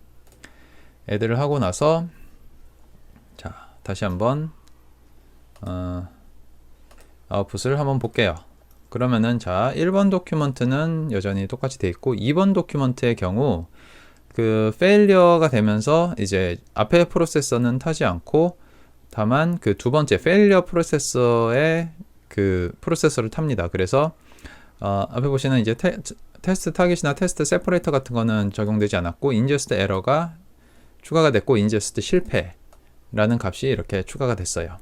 add를 하고 나서 자, 다시 한번 아웃풋을 한번 볼게요. 그러면은 자, 1번 도큐먼트는 여전히 똑같이 돼 있고 2번 도큐먼트의 경우 그 failure가 되면서 이제 앞에 프로세서는 타지 않고 다만 그 두 번째 failure 프로세서의 그 프로세서를 탑니다. 그래서 앞에 보시는 이제 테스트 타깃이나 테스트 세퍼레이터 같은 거는 적용되지 않았고 ingest error가 추가가 됐고 ingest 실패라는 값이 이렇게 추가가 됐어요.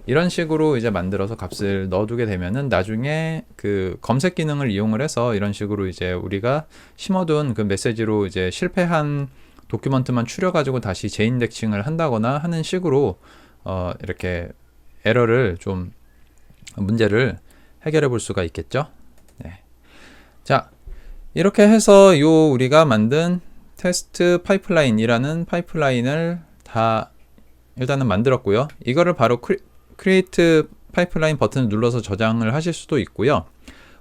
이런 식으로 이제 만들어서 값을 넣어두게 되면은 나중에 그 검색 기능을 이용을 해서 이런 식으로 이제 우리가 심어둔 그 메시지로 이제 실패한 도큐먼트만 추려가지고 다시 재인덱싱을 한다거나 하는 식으로 이렇게 에러를 좀 문제를 해결해 볼 수가 있겠죠. 네. 자, 이렇게 해서 우리가 만든 테스트 파이프라인이라는 파이프라인을 다 일단은 만들었고요. 이거를 바로 크리에이트 파이프라인 버튼을 눌러서 저장을 하실 수도 있고요.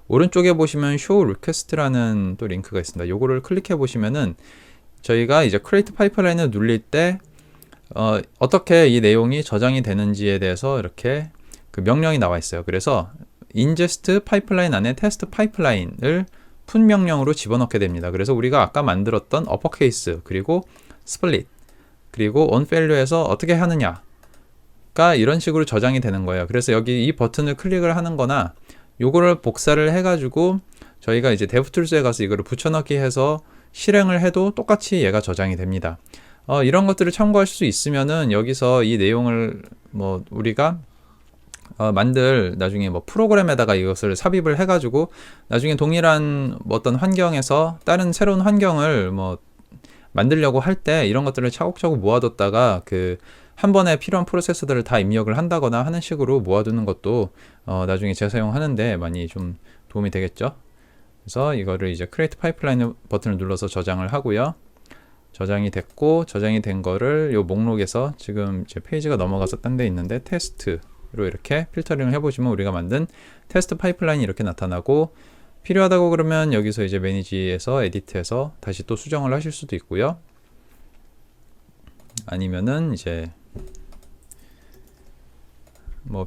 오른쪽에 보시면 show request라는 또 링크가 있습니다. 요거를 클릭해 보시면은 저희가 이제 크리에이트 파이프라인을 눌릴 때 어떻게 이 내용이 저장이 되는지에 대해서 이렇게 그 명령이 나와 있어요. 그래서 ingest 파이프라인 안에 테스트 파이프라인을 푼 명령으로 집어넣게 됩니다. 그래서 우리가 아까 만들었던 uppercase 그리고 split 그리고 onfailure에서 어떻게 하느냐가 이런 식으로 저장이 되는 거예요. 그래서 여기 이 버튼을 클릭을 하는 거나 요거를 복사를 해가지고 저희가 이제 DevTools에 가서 이거를 붙여넣기 해서 실행을 해도 똑같이 얘가 저장이 됩니다. 이런 것들을 참고할 수 있으면은 여기서 이 내용을 우리가 만들 나중에 프로그램에다가 이것을 삽입을 해가지고 나중에 동일한 어떤 환경에서 다른 새로운 환경을 만들려고 할 때 이런 것들을 차곡차곡 모아뒀다가 그 한 번에 필요한 프로세서들을 다 입력을 한다거나 하는 식으로 모아두는 것도 나중에 재사용하는데 많이 좀 도움이 되겠죠. 그래서 이거를 이제 Create Pipeline 버튼을 눌러서 저장을 하고요. 저장이 됐고 저장이 된 거를 요 목록에서 지금 제 페이지가 넘어가서 딴 데 있는데 테스트로 이렇게 필터링을 해보시면 우리가 만든 테스트 파이프라인이 이렇게 나타나고 필요하다고 그러면 여기서 이제 매니지에서 에디트해서 다시 또 수정을 하실 수도 있고요. 아니면은 이제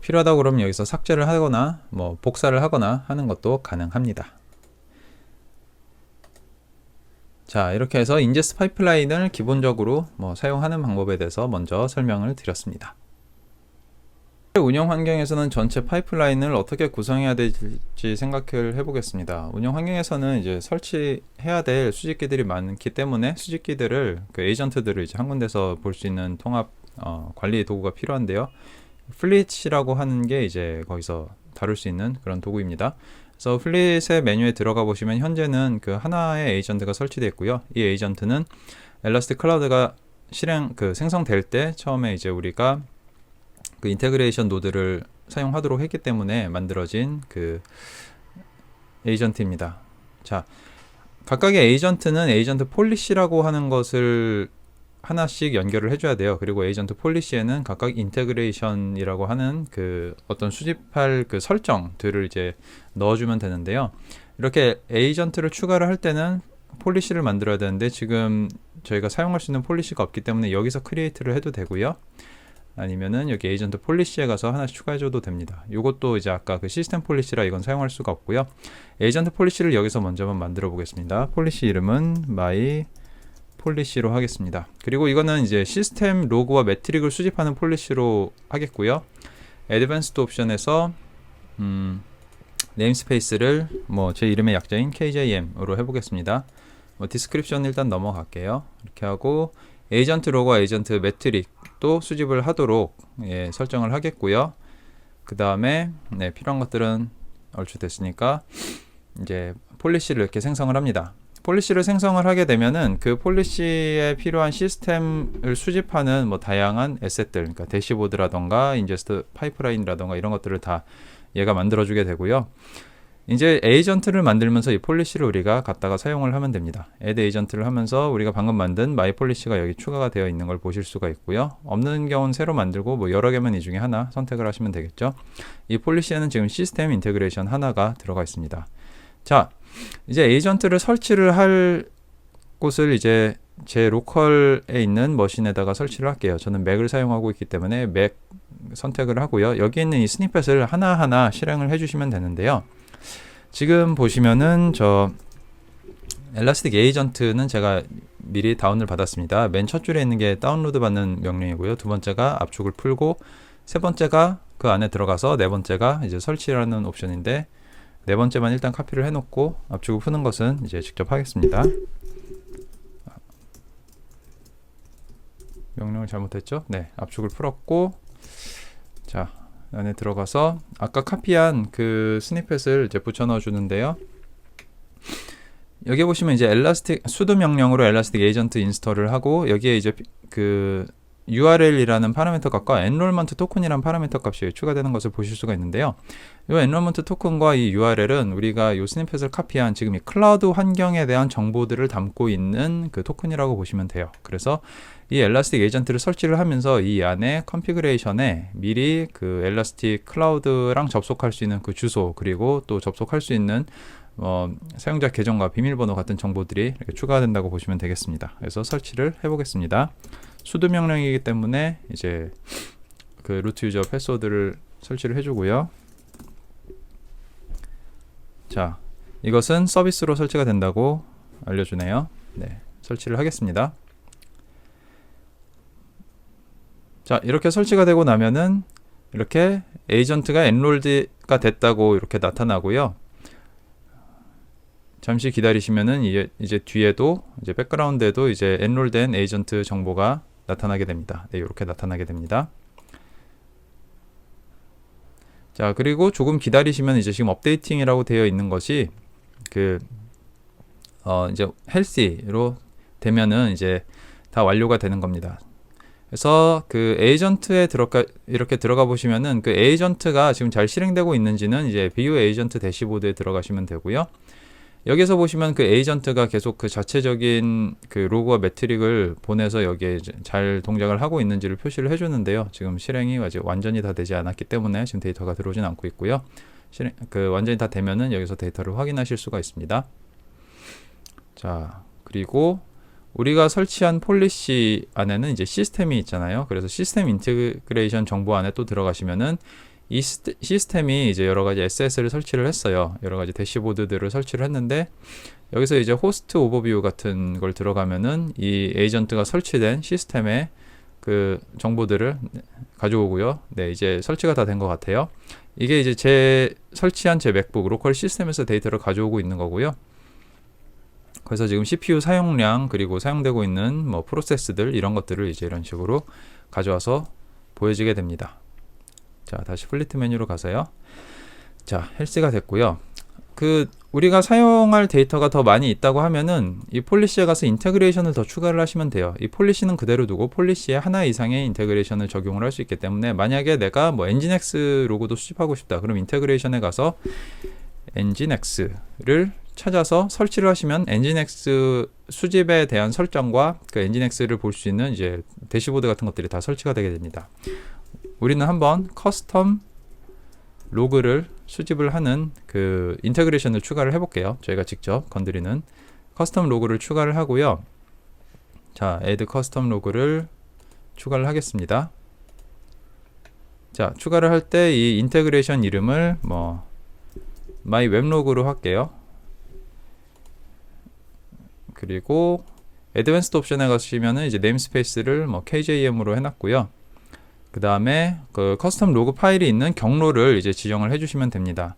필요하다고 그러면 여기서 삭제를 하거나 복사를 하거나 하는 것도 가능합니다. 자, 이렇게 해서 ingest 파이프라인을 기본적으로 사용하는 방법에 대해서 먼저 설명을 드렸습니다. 운영 환경에서는 전체 파이프라인을 어떻게 구성해야 될지 생각을 해보겠습니다. 운영 환경에서는 이제 설치해야 될 수집기들이 많기 때문에 수집기들을 그 에이전트들을 이제 한 군데서 볼 수 있는 통합 관리 도구가 필요한데요. 플릿이라고 하는 게 이제 거기서 다룰 수 있는 그런 도구입니다. 그래서 플릿의 메뉴에 들어가 보시면 현재는 그 하나의 에이전트가 설치되어 있고요. 이 에이전트는 엘라스틱 클라우드가 생성될 때 처음에 이제 우리가 그 인테그레이션 노드를 사용하도록 했기 때문에 만들어진 그 에이전트입니다. 자, 각각의 에이전트는 에이전트 폴리시라고 하는 것을 하나씩 연결을 해줘야 돼요. 그리고 에이전트 폴리시에는 각각 인테그레이션이라고 하는 그 어떤 수집할 그 설정들을 이제 넣어주면 되는데요. 이렇게 에이전트를 추가를 할 때는 폴리시를 만들어야 되는데 지금 저희가 사용할 수 있는 폴리시가 없기 때문에 여기서 크리에이트를 해도 되고요. 아니면은 여기 에이전트 폴리시에 가서 하나씩 추가해줘도 됩니다. 이것도 이제 아까 그 시스템 폴리시라 이건 사용할 수가 없고요. 에이전트 폴리시를 여기서 먼저 한번 만들어 보겠습니다. 폴리시 이름은 my 폴리시로 하겠습니다. 그리고 이거는 이제 시스템 로그와 매트릭을 수집하는 폴리시로 하겠고요. 애드밴스드 옵션에서 네임스페이스를 뭐 제 이름의 약자인 KJM으로 해보겠습니다. 디스크립션 일단 넘어갈게요. 이렇게 하고 에이전트 로그와 에이전트 매트릭도 수집을 하도록 설정을 하겠고요. 그 다음에 필요한 것들은 얼추 됐으니까 이제 폴리시를 이렇게 생성을 합니다. 폴리시를 생성을 하게 되면은 그 폴리시에 필요한 시스템을 수집하는 뭐 다양한 에셋들, 그러니까 대시보드라던가 인제스트 파이프라인이라던가 이런 것들을 다 얘가 만들어주게 되고요. 이제 에이전트를 만들면서 이 폴리시를 우리가 갖다가 사용을 하면 됩니다. add 에이전트를 하면서 우리가 방금 만든 my 폴리시가 여기 추가가 되어 있는 걸 보실 수가 있고요. 없는 경우는 새로 만들고 뭐 여러 개면 이 중에 하나 선택을 하시면 되겠죠. 이 폴리시에는 지금 시스템 인테그레이션 하나가 들어가 있습니다. 자, 이제 에이전트를 설치를 할 곳을 이제 제 로컬에 있는 머신에다가 설치를 할게요. 저는 맥을 사용하고 있기 때문에 맥 선택을 하고요. 여기 있는 이 스니펫을 하나하나 실행을 해주시면 되는데요. 지금 보시면은 저 엘라스틱 에이전트는 제가 미리 다운을 받았습니다. 맨 첫 줄에 있는 게 다운로드 받는 명령이고요. 두 번째가 압축을 풀고, 세 번째가 그 안에 들어가서, 네 번째가 이제 설치라는 옵션인데, 네 번째만 일단 카피를 해놓고 압축을 푸는 것은 이제 직접 하겠습니다. 명령을 잘못했죠? 네, 압축을 풀었고, 자, 안에 들어가서 아까 카피한 그 스니펫을 이제 붙여 넣어 주는데요. 여기 보시면 이제 엘라스틱 sudo 명령으로 엘라스틱 에이전트 인스톨을 하고, 여기에 이제 그 URL이라는 파라미터 값과 enrollment 토큰이라는 파라미터 값이 추가되는 것을 보실 수가 있는데요. 이 enrollment 토큰과 이 URL은 우리가 이 스니펫을 카피한 지금 이 클라우드 환경에 대한 정보들을 담고 있는 그 토큰이라고 보시면 돼요. 그래서 이 엘라스틱 에이전트를 설치를 하면서 이 안에 컨피그레이션에 미리 그 엘라스틱 클라우드랑 접속할 수 있는 그 주소, 그리고 또 접속할 수 있는 사용자 계정과 비밀번호 같은 정보들이 이렇게 추가된다고 보시면 되겠습니다. 그래서 설치를 해보겠습니다. sudo 명령이기 때문에 이제 그 루트 유저 패스워드를 설치를 해주고요. 자, 이것은 서비스로 설치가 된다고 알려주네요. 네, 설치를 하겠습니다. 자, 이렇게 설치가 되고 나면은 이렇게 에이전트가 엔롤드가 됐다고 이렇게 나타나고요. 잠시 기다리시면은 이제 뒤에도 이제 백그라운드에도 이제 엔롤된 에이전트 정보가 나타나게 됩니다. 네, 이렇게 나타나게 됩니다. 자, 그리고 조금 기다리시면 이제 지금 업데이팅이라고 되어 있는 것이 이제 헬시로 되면은 이제 다 완료가 되는 겁니다. 그래서 그 에이전트에 이렇게 들어가 보시면은 그 에이전트가 지금 잘 실행되고 있는지는 이제 view 에이전트 대시보드에 들어가시면 되고요. 여기서 보시면 그 에이전트가 계속 그 자체적인 그 로그와 매트릭을 보내서 여기에 잘 동작을 하고 있는지를 표시를 해주는데요. 지금 실행이 아직 완전히 다 되지 않았기 때문에 지금 데이터가 들어오진 않고 있고요. 완전히 다 되면은 여기서 데이터를 확인하실 수가 있습니다. 자, 그리고 우리가 설치한 폴리시 안에는 이제 시스템이 있잖아요. 그래서 시스템 인테그레이션 정보 안에 또 들어가시면은 이 시스템이 이제 여러 가지 SS를 설치를 했어요. 여러 가지 대시보드들을 설치를 했는데, 여기서 이제 호스트 오버뷰 같은 걸 들어가면은 이 에이전트가 설치된 시스템의 그 정보들을 가져오고요. 네, 이제 설치가 다 된 것 같아요. 이게 이제 설치한 제 맥북 로컬 시스템에서 데이터를 가져오고 있는 거고요. 그래서 지금 CPU 사용량, 그리고 사용되고 있는 뭐 프로세스들, 이런 것들을 이제 이런 식으로 가져와서 보여지게 됩니다. 자, 다시 플리트 메뉴로 가서요. 자, 헬스가 됐고요. 우리가 사용할 데이터가 더 많이 있다고 하면은 이 폴리시에 가서 인테그레이션을 더 추가를 하시면 돼요. 이 폴리시는 그대로 두고 폴리시에 하나 이상의 인테그레이션을 적용을 할 수 있기 때문에, 만약에 내가 뭐 엔진엑스 로고도 수집하고 싶다, 그럼 인테그레이션에 가서 엔진엑스를 찾아서 설치를 하시면 엔진엑스 수집에 대한 설정과 그 엔진엑스를 볼 수 있는 이제 대시보드 같은 것들이 다 설치가 되게 됩니다. 우리는 한번 커스텀 로그를 수집을 하는 그 인테그레이션을 추가를 해볼게요. 저희가 직접 건드리는 커스텀 로그를 추가를 하고요. 자, add 커스텀 로그를 추가를 하겠습니다. 자, 추가를 할 때 이 인테그레이션 이름을 뭐 my 웹로그로 할게요. 그리고 애드밴스드 옵션에 가시면은 이제 네임스페이스를 뭐 KJM으로 해놨고요. 그 다음에 그 커스텀 로그 파일이 있는 경로를 이제 지정을 해주시면 됩니다.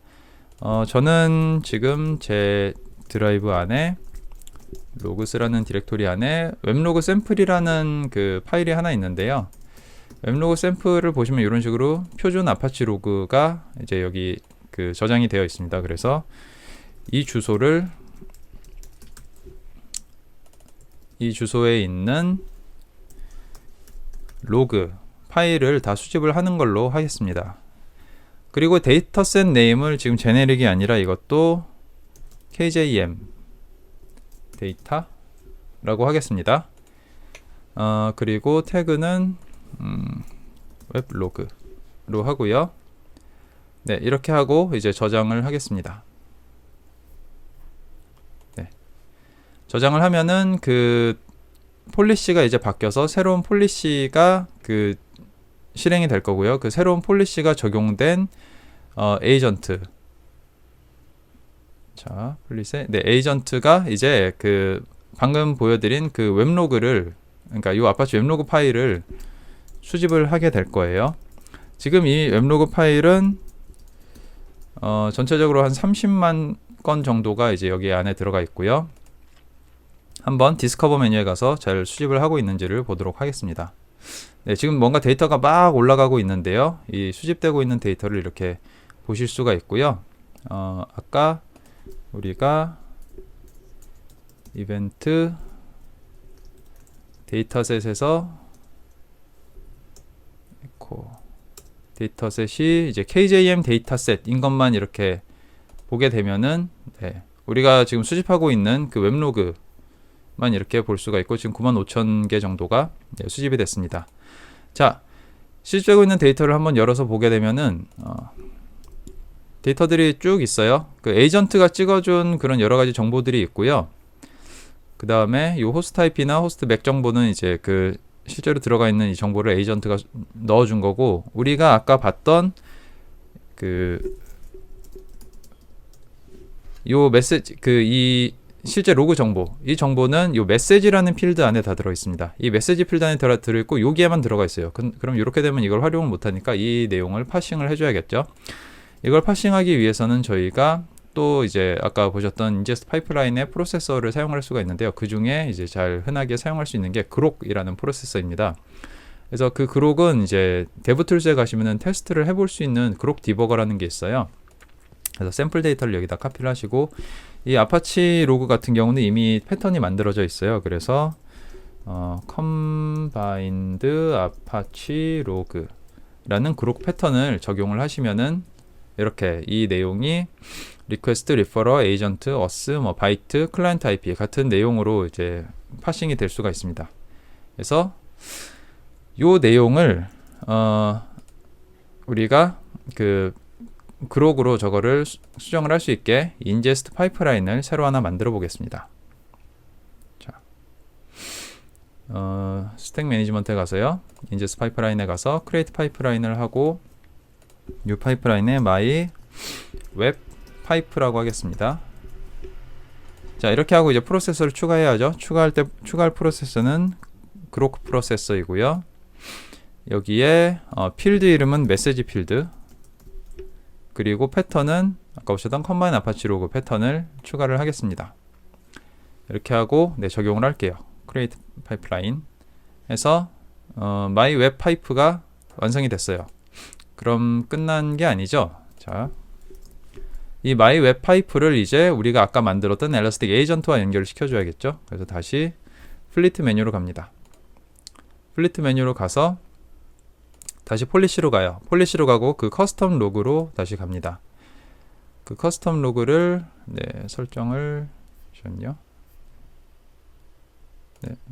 저는 지금 제 드라이브 안에 로그스라는 디렉토리 안에 웹로그 샘플이라는 그 파일이 하나 있는데요. 웹로그 샘플을 보시면 이런 식으로 표준 아파치 로그가 이제 여기 그 저장이 되어 있습니다. 그래서 이 주소에 있는 로그 파일을 다 수집을 하는 걸로 하겠습니다. 그리고 데이터셋 네임을 지금 제네릭이 아니라 이것도 KJM 데이터라고 하겠습니다. 그리고 태그는 웹로그로 하고요. 네, 이렇게 하고 이제 저장을 하겠습니다. 네. 저장을 하면은 그 폴리시가 이제 바뀌어서 새로운 폴리시가 그 실행이 될 거고요. 그 새로운 폴리시가 적용된 에이전트. 자, 에이전트가 이제 그 방금 보여드린 그 웹로그를, 그러니까 이 아파치 웹로그 파일을 수집을 하게 될 거예요. 지금 이 웹로그 파일은 전체적으로 한 30만 건 정도가 이제 여기 안에 들어가 있고요. 한번 디스커버 메뉴에 가서 잘 수집을 하고 있는지를 보도록 하겠습니다. 네, 지금 뭔가 데이터가 막 올라가고 있는데요. 이 수집되고 있는 데이터를 이렇게 보실 수가 있고요. 아까 우리가 이벤트 데이터셋에서 데이터셋이 이제 KJM 데이터셋인 것만 이렇게 보게 되면은, 네, 우리가 지금 수집하고 있는 그 웹로그만 이렇게 볼 수가 있고, 지금 95,000개 정도가 수집이 됐습니다. 자, 수집되고 있는 데이터를 한번 열어서 보게 되면은 데이터들이 쭉 있어요. 그 에이전트가 찍어준 그런 여러 가지 정보들이 있고요. 그 다음에 이 호스트 IP나 호스트 맥 정보는 이제 그 실제로 들어가 있는 이 정보를 에이전트가 넣어준 거고, 우리가 아까 봤던 그 요 메시지, 이 실제 로그 정보, 이 정보는 요 메시지라는 필드 안에 다 들어 있습니다. 이 메시지 필드 안에 들어 있고 여기에만 들어가 있어요. 그럼 이렇게 되면 이걸 활용을 못 하니까 이 내용을 파싱을 해줘야겠죠. 이걸 파싱하기 위해서는 저희가 또 이제 아까 보셨던 인제스트 파이프라인의 프로세서를 사용할 수가 있는데요. 그 중에 이제 잘 흔하게 사용할 수 있는 게 그록이라는 프로세서입니다. 그래서 그 그록은 이제 데브툴스에 가시면은 테스트를 해볼 수 있는 그록 디버거라는 게 있어요. 그래서 샘플 데이터를 여기다 카피를 하시고, 이 아파치 로그 같은 경우는 이미 패턴이 만들어져 있어요. 그래서 combined apache log라는 그록 패턴을 적용을 하시면은 이렇게 이 내용이 request, referrer, agent, us, 뭐 byte, client IP 같은 내용으로 이제 파싱이 될 수가 있습니다. 그래서 요 내용을 우리가 그 그록으로 저거를 수정을 할 수 있게 인제스트 파이프라인을 새로 하나 만들어 보겠습니다. 자, 스택 매니지먼트에 가서요, 인제스트 파이프라인에 가서 크리에이트 파이프라인을 하고 이 파이프라인에 my 웹 파이프라고 하겠습니다. 자, 이렇게 하고 이제 프로세서를 추가해야죠. 추가할 프로세서는 그록 프로세서이고요. 여기에 필드 이름은 메시지 필드, 그리고 패턴은 아까 보셨던 컴바인 아파치 로그 패턴을 추가를 하겠습니다. 이렇게 하고 적용을 할게요. create pipeline 해서 my web 파이프가 완성이 됐어요. 그럼 끝난 게 아니죠. 자, 이 my web 파이프를 이제 우리가 아까 만들었던 엘라스틱 에이전트와 연결을 시켜줘야겠죠. 그래서 다시 플리트 메뉴로 갑니다. 플리트 메뉴로 가서 다시 폴리시로 가요. 폴리시로 가고 그 커스텀 로그로 다시 갑니다. 그 커스텀 로그를 설정을 잠시만요.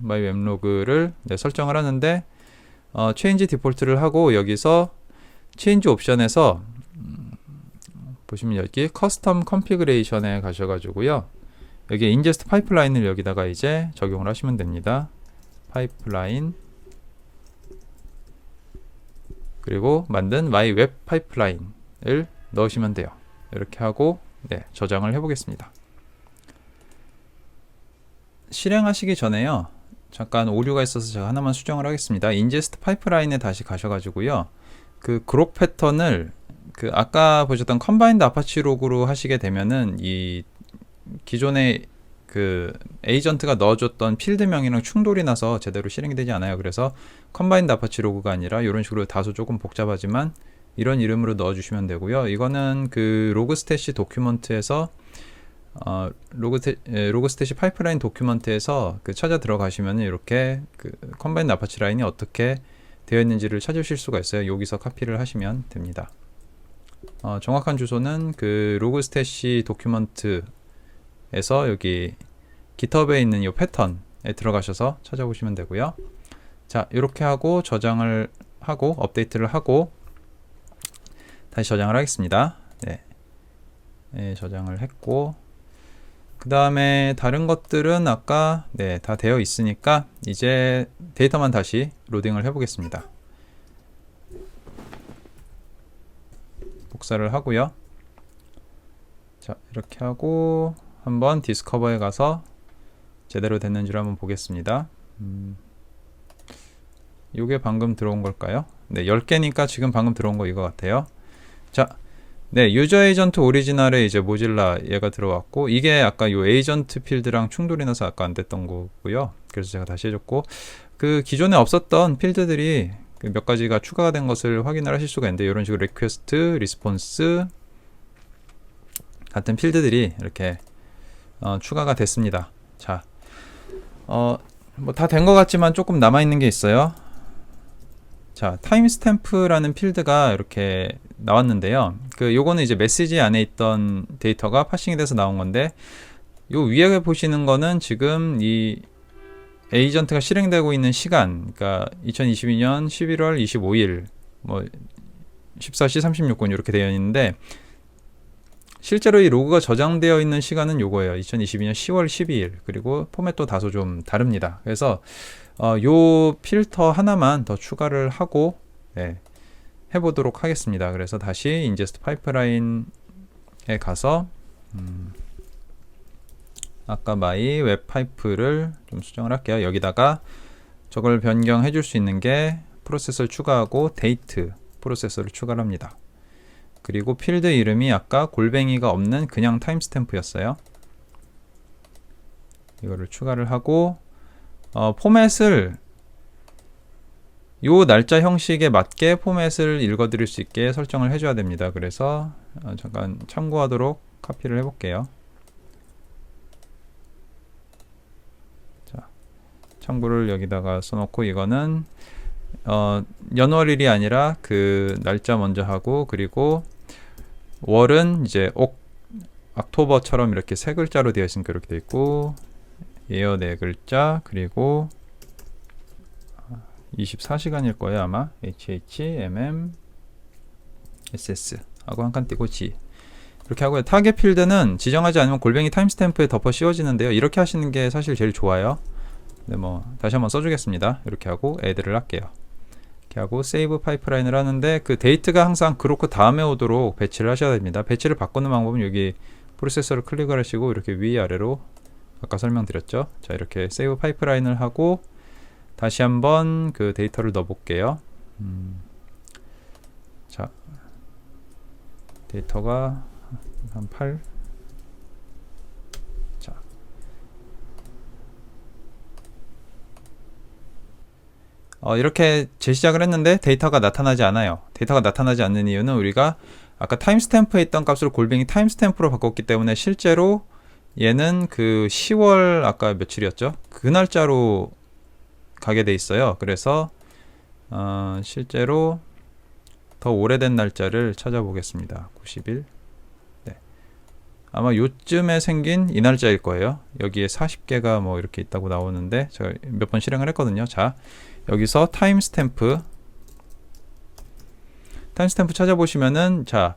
my web 로그를 설정을 하는데 change 디폴트를 하고 여기서 change 옵션에서 보시면 여기 커스텀 컨피그레이션에 가셔가지고요. 여기 ingest 파이프라인을 여기다가 이제 적용을 하시면 됩니다. 파이프라인 그리고 만든 my 웹 파이프라인을 넣으시면 돼요. 이렇게 하고 저장을 해보겠습니다. 실행하시기 전에요, 잠깐 오류가 있어서 제가 하나만 수정을 하겠습니다. 인제스트 파이프라인에 다시 가셔가지고요, 그 그록 패턴을 그 아까 보셨던 컴바인드 아파치 로그로 하시게 되면은 이 기존의 그 에이전트가 넣어줬던 필드명이랑 충돌이 나서 제대로 실행이 되지 않아요. 그래서 컴바인드 아파치 로그가 아니라 이런 식으로 다소 조금 복잡하지만 이런 이름으로 넣어주시면 되고요. 이거는 그 로그스태시 도큐먼트에서 로그스태시 파이프라인 도큐먼트에서 그 찾아 들어가시면 이렇게 그 컴바인드 아파치 라인이 어떻게 되어 있는지를 찾으실 수가 있어요. 여기서 카피를 하시면 됩니다. 정확한 주소는 그 로그스태시 도큐먼트에서 여기 GitHub에 있는 이 패턴에 들어가셔서 찾아보시면 되고요. 자, 이렇게 하고 저장을 하고 업데이트를 하고 다시 저장을 하겠습니다. 저장을 했고, 그 다음에 다른 것들은 아까 다 되어 있으니까 이제 데이터만 다시 로딩을 해 보겠습니다. 복사를 하고요. 자, 이렇게 하고 한번 디스커버에 가서 제대로 됐는지를 한번 보겠습니다. 이게 방금 들어온 걸까요? 10개니까 지금 방금 들어온 거 이거 같아요. 자, 유저 에이전트 오리지널에 이제 모질라 얘가 들어왔고, 이게 아까 요 에이전트 필드랑 충돌이 나서 아까 안 됐던 거고요. 그래서 제가 다시 해줬고, 그 기존에 없었던 필드들이 그 몇 가지가 추가가 된 것을 확인을 하실 수가 있는데, 이런 식으로 리퀘스트, 리스폰스 같은 필드들이 이렇게 추가가 됐습니다. 자, 뭐 다 된 것 같지만 조금 남아있는 게 있어요. 자, 타임스탬프라는 필드가 이렇게 나왔는데요. 요거는 이제 메시지 안에 있던 데이터가 파싱이 돼서 나온 건데, 요 위에 보시는 거는 지금 이 에이전트가 실행되고 있는 시간, 그러니까 2022년 11월 25일, 뭐 14시 36분 이렇게 되어 있는데, 실제로 이 로그가 저장되어 있는 시간은 요거예요. 2022년 10월 12일. 그리고 포맷도 다소 좀 다릅니다. 그래서 요 필터 하나만 더 추가를 하고 해보도록 하겠습니다. 그래서 다시 인제스트 파이프라인에 가서 아까 my 웹 파이프를 좀 수정을 할게요. 여기다가 저걸 변경해 줄 수 있는 게 프로세서를 추가하고 데이트 프로세서를 추가를 합니다. 그리고 필드 이름이 아까 골뱅이가 없는 그냥 타임스탬프였어요. 이거를 추가를 하고 포맷을 요 날짜 형식에 맞게 포맷을 읽어드릴 수 있게 설정을 해줘야 됩니다. 그래서 잠깐 참고하도록 카피를 해볼게요. 자, 참고를 여기다가 써놓고, 이거는 연월일이 아니라 그 날짜 먼저 하고, 그리고 월은 이제 옥토버처럼 이렇게 세 글자로 되어 있으니까 이렇게 되어 있고, 예어 네 글자, 그리고 24시간일 거예요 아마. HHMM SS 하고 한 칸 띄고 G 이렇게 하고요. 타겟 필드는 지정하지 않으면 골뱅이 타임스탬프에 덮어 씌워지는데요. 이렇게 하시는 게 사실 제일 좋아요. 뭐 다시 한번 써주겠습니다. 이렇게 하고 애드를 할게요. 이렇게 하고 세이브 파이프라인을 하는데, 그 데이트가 항상 그렇고 다음에 오도록 배치를 하셔야 됩니다. 배치를 바꾸는 방법은 여기 프로세서를 클릭을 하시고 이렇게 위아래로 아까 설명드렸죠. 자, 이렇게 세이브 파이프라인을 하고 다시 한번 그 데이터를 넣어 볼게요. 자, 데이터가 한 8. 자, 이렇게 재시작을 했는데 데이터가 나타나지 않아요. 데이터가 나타나지 않는 이유는 우리가 아까 타임스탬프에 있던 값을 골뱅이 타임스탬프로 바꿨기 때문에 실제로 얘는 그 10월 아까 며칠이었죠? 그 날짜로 가게 돼 있어요. 그래서 실제로 더 오래된 날짜를 찾아보겠습니다. 90일. 아마 요쯤에 생긴 이 날짜일 거예요. 여기에 40개가 뭐 이렇게 있다고 나오는데 제가 몇 번 실행을 했거든요. 자, 여기서 타임스탬프 찾아보시면은, 자,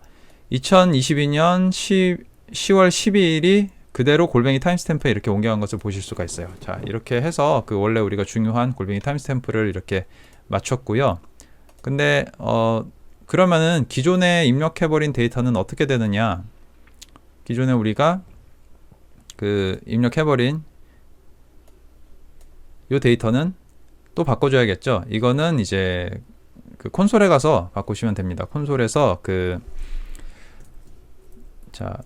2022년 10월 12일이 그대로 골뱅이 타임스탬프에 이렇게 옮겨간 것을 보실 수가 있어요. 자, 이렇게 해서 그 원래 우리가 중요한 골뱅이 타임스탬프를 이렇게 맞췄고요. 근데 그러면은 기존에 입력해버린 데이터는 어떻게 되느냐? 기존에 우리가 그 입력해버린 이 데이터는 또 바꿔줘야겠죠. 이거는 이제 그 콘솔에 가서 바꾸시면 됩니다. 콘솔에서 자,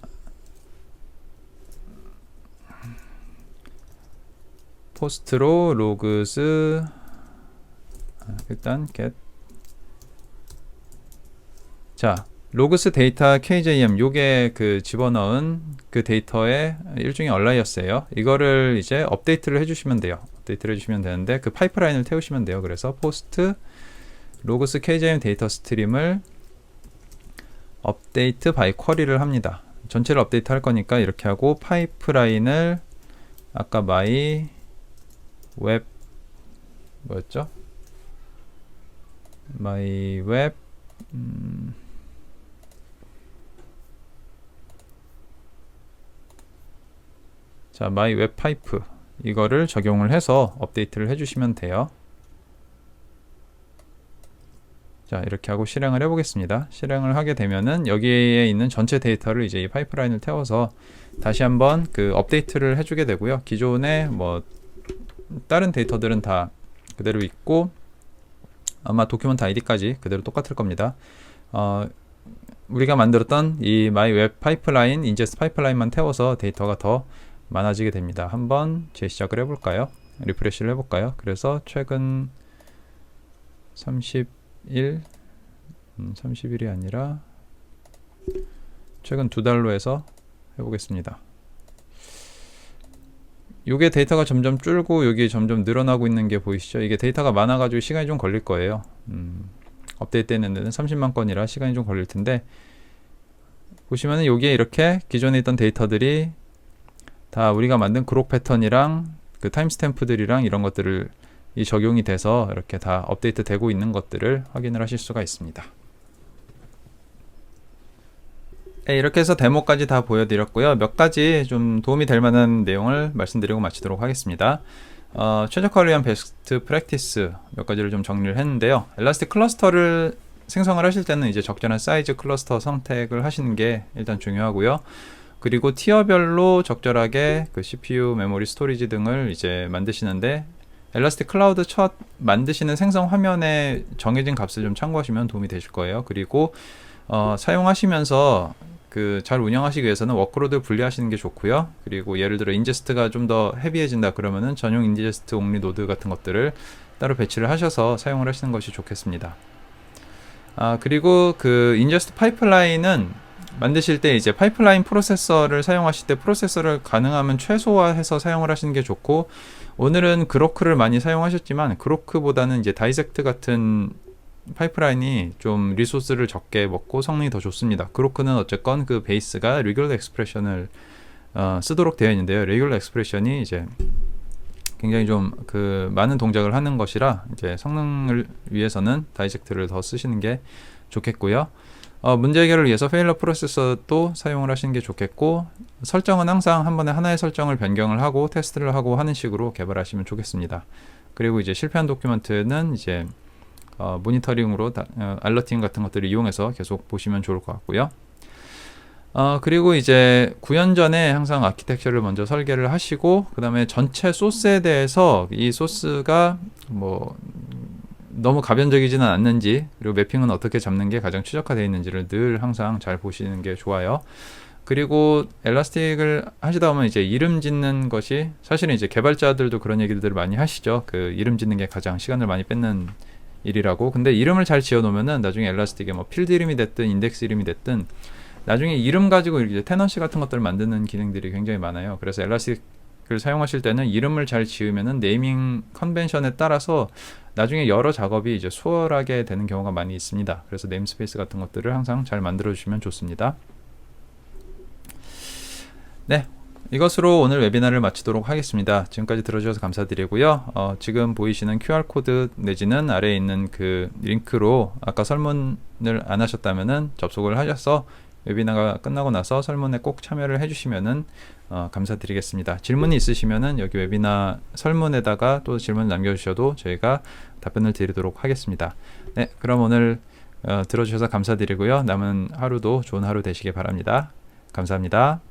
포스트로 로그스 일단 get 자 로그스 데이터 KJM 요게 그 집어넣은 그 데이터의 일종의 얼라이어스예요. 이거를 이제 업데이트를 해주시면 돼요. 업데이트를 해주시면 되는데 그 파이프라인을 태우시면 돼요. 그래서 포스트 로그스 KJM 데이터 스트림을 업데이트 바이 쿼리를 합니다. 전체를 업데이트 할 거니까 이렇게 하고 파이프라인을 아까 my 웹 뭐였죠? my 웹 자, my 웹 파이프 이거를 적용을 해서 업데이트를 해주시면 돼요. 자, 이렇게 하고 실행을 해보겠습니다. 실행을 하게 되면은 여기에 있는 전체 데이터를 이제 이 파이프라인을 태워서 다시 한번 그 업데이트를 해주게 되고요. 기존에 뭐 다른 데이터들은 다 그대로 있고 아마 도큐먼트 아이디까지 그대로 똑같을 겁니다. 우리가 만들었던 이 my 웹 파이프라인, 인제스트 파이프라인만 태워서 데이터가 더 많아지게 됩니다. 한번 재시작을 해볼까요? 리프레시를 해볼까요? 그래서 최근 30일이 아니라 최근 2달로 해서 해보겠습니다. 요게 데이터가 점점 줄고 여기 점점 늘어나고 있는 게 보이시죠? 이게 데이터가 많아가지고 시간이 좀 걸릴 거예요. 업데이트 되는 데는 30만 건이라 시간이 좀 걸릴 텐데 보시면은 여기에 이렇게 기존에 있던 데이터들이 다 우리가 만든 그록 패턴이랑 그 타임스탬프들이랑 이런 것들을 이 적용이 돼서 이렇게 다 업데이트 되고 있는 것들을 확인을 하실 수가 있습니다. 네, 이렇게 해서 데모까지 다 보여드렸고요. 몇 가지 좀 도움이 될 만한 내용을 말씀드리고 마치도록 하겠습니다. 최적화를 위한 베스트 프랙티스 몇 가지를 좀 정리를 했는데요. 엘라스틱 클러스터를 생성을 하실 때는 이제 적절한 사이즈 클러스터 선택을 하시는 게 일단 중요하고요. 그리고 티어별로 적절하게 그 CPU, 메모리, 스토리지 등을 이제 만드시는데 엘라스틱 클라우드 첫 만드시는 생성 화면에 정해진 값을 좀 참고하시면 도움이 되실 거예요. 그리고 사용하시면서 그 잘 운영하시기 위해서는 워크로드 분리하시는 게 좋고요. 그리고 예를 들어 인제스트가 좀 더 헤비해진다 그러면은 전용 인제스트 옹리 노드 같은 것들을 따로 배치를 하셔서 사용을 하시는 것이 좋겠습니다. 그리고 그 인제스트 파이프라인은 만드실 때 이제 파이프라인 프로세서를 사용하실 때 프로세서를 가능하면 최소화해서 사용을 하시는 게 좋고, 오늘은 그로크를 많이 사용하셨지만 그로크보다는 이제 다이젝트 같은 파이프라인이 좀 리소스를 적게 먹고 성능이 더 좋습니다. 그로크는 어쨌건 그 베이스가 레귤러 엑스프레션을 쓰도록 되어 있는데요. 레귤러 엑스프레션이 이제 굉장히 좀 그 많은 동작을 하는 것이라 이제 성능을 위해서는 다이젝트를 더 쓰시는 게 좋겠고요. 문제 해결을 위해서 페일러 프로세서도 사용을 하시는 게 좋겠고, 설정은 항상 한 번에 하나의 설정을 변경을 하고 테스트를 하고 하는 식으로 개발하시면 좋겠습니다. 그리고 이제 실패한 도큐먼트는 이제 모니터링으로 알러팅 같은 것들을 이용해서 계속 보시면 좋을 것 같고요. 그리고 이제 구현 전에 항상 아키텍처를 먼저 설계를 하시고, 그 다음에 전체 소스에 대해서 이 소스가 뭐 너무 가변적이지는 않는지, 그리고 매핑은 어떻게 잡는 게 가장 최적화되어 있는지를 늘 항상 잘 보시는 게 좋아요. 그리고 엘라스틱을 하시다 보면 이제 이름 짓는 것이, 사실은 이제 개발자들도 그런 얘기들을 많이 하시죠. 그 이름 짓는 게 가장 시간을 많이 뺏는 일이라고. 근데 이름을 잘 지어 놓으면은 나중에 엘라스틱에 뭐 필드 이름이 됐든 인덱스 이름이 됐든 나중에 이름 가지고 이제 테넌시 같은 것들을 만드는 기능들이 굉장히 많아요. 그래서 엘라스틱을 사용하실 때는 이름을 잘 지으면은 네이밍 컨벤션에 따라서 나중에 여러 작업이 이제 수월하게 되는 경우가 많이 있습니다. 그래서 네임스페이스 같은 것들을 항상 잘 만들어 주시면 좋습니다. 네, 이것으로 오늘 웨비나를 마치도록 하겠습니다. 지금까지 들어주셔서 감사드리고요. 지금 보이시는 QR코드 내지는 아래에 있는 그 링크로 아까 설문을 안 하셨다면은 접속을 하셔서 웨비나가 끝나고 나서 설문에 꼭 참여를 해주시면은 감사드리겠습니다. 질문이 있으시면은 여기 웨비나 설문에다가 또 질문 남겨주셔도 저희가 답변을 드리도록 하겠습니다. 네, 그럼 오늘 들어주셔서 감사드리고요. 남은 하루도 좋은 하루 되시길 바랍니다. 감사합니다.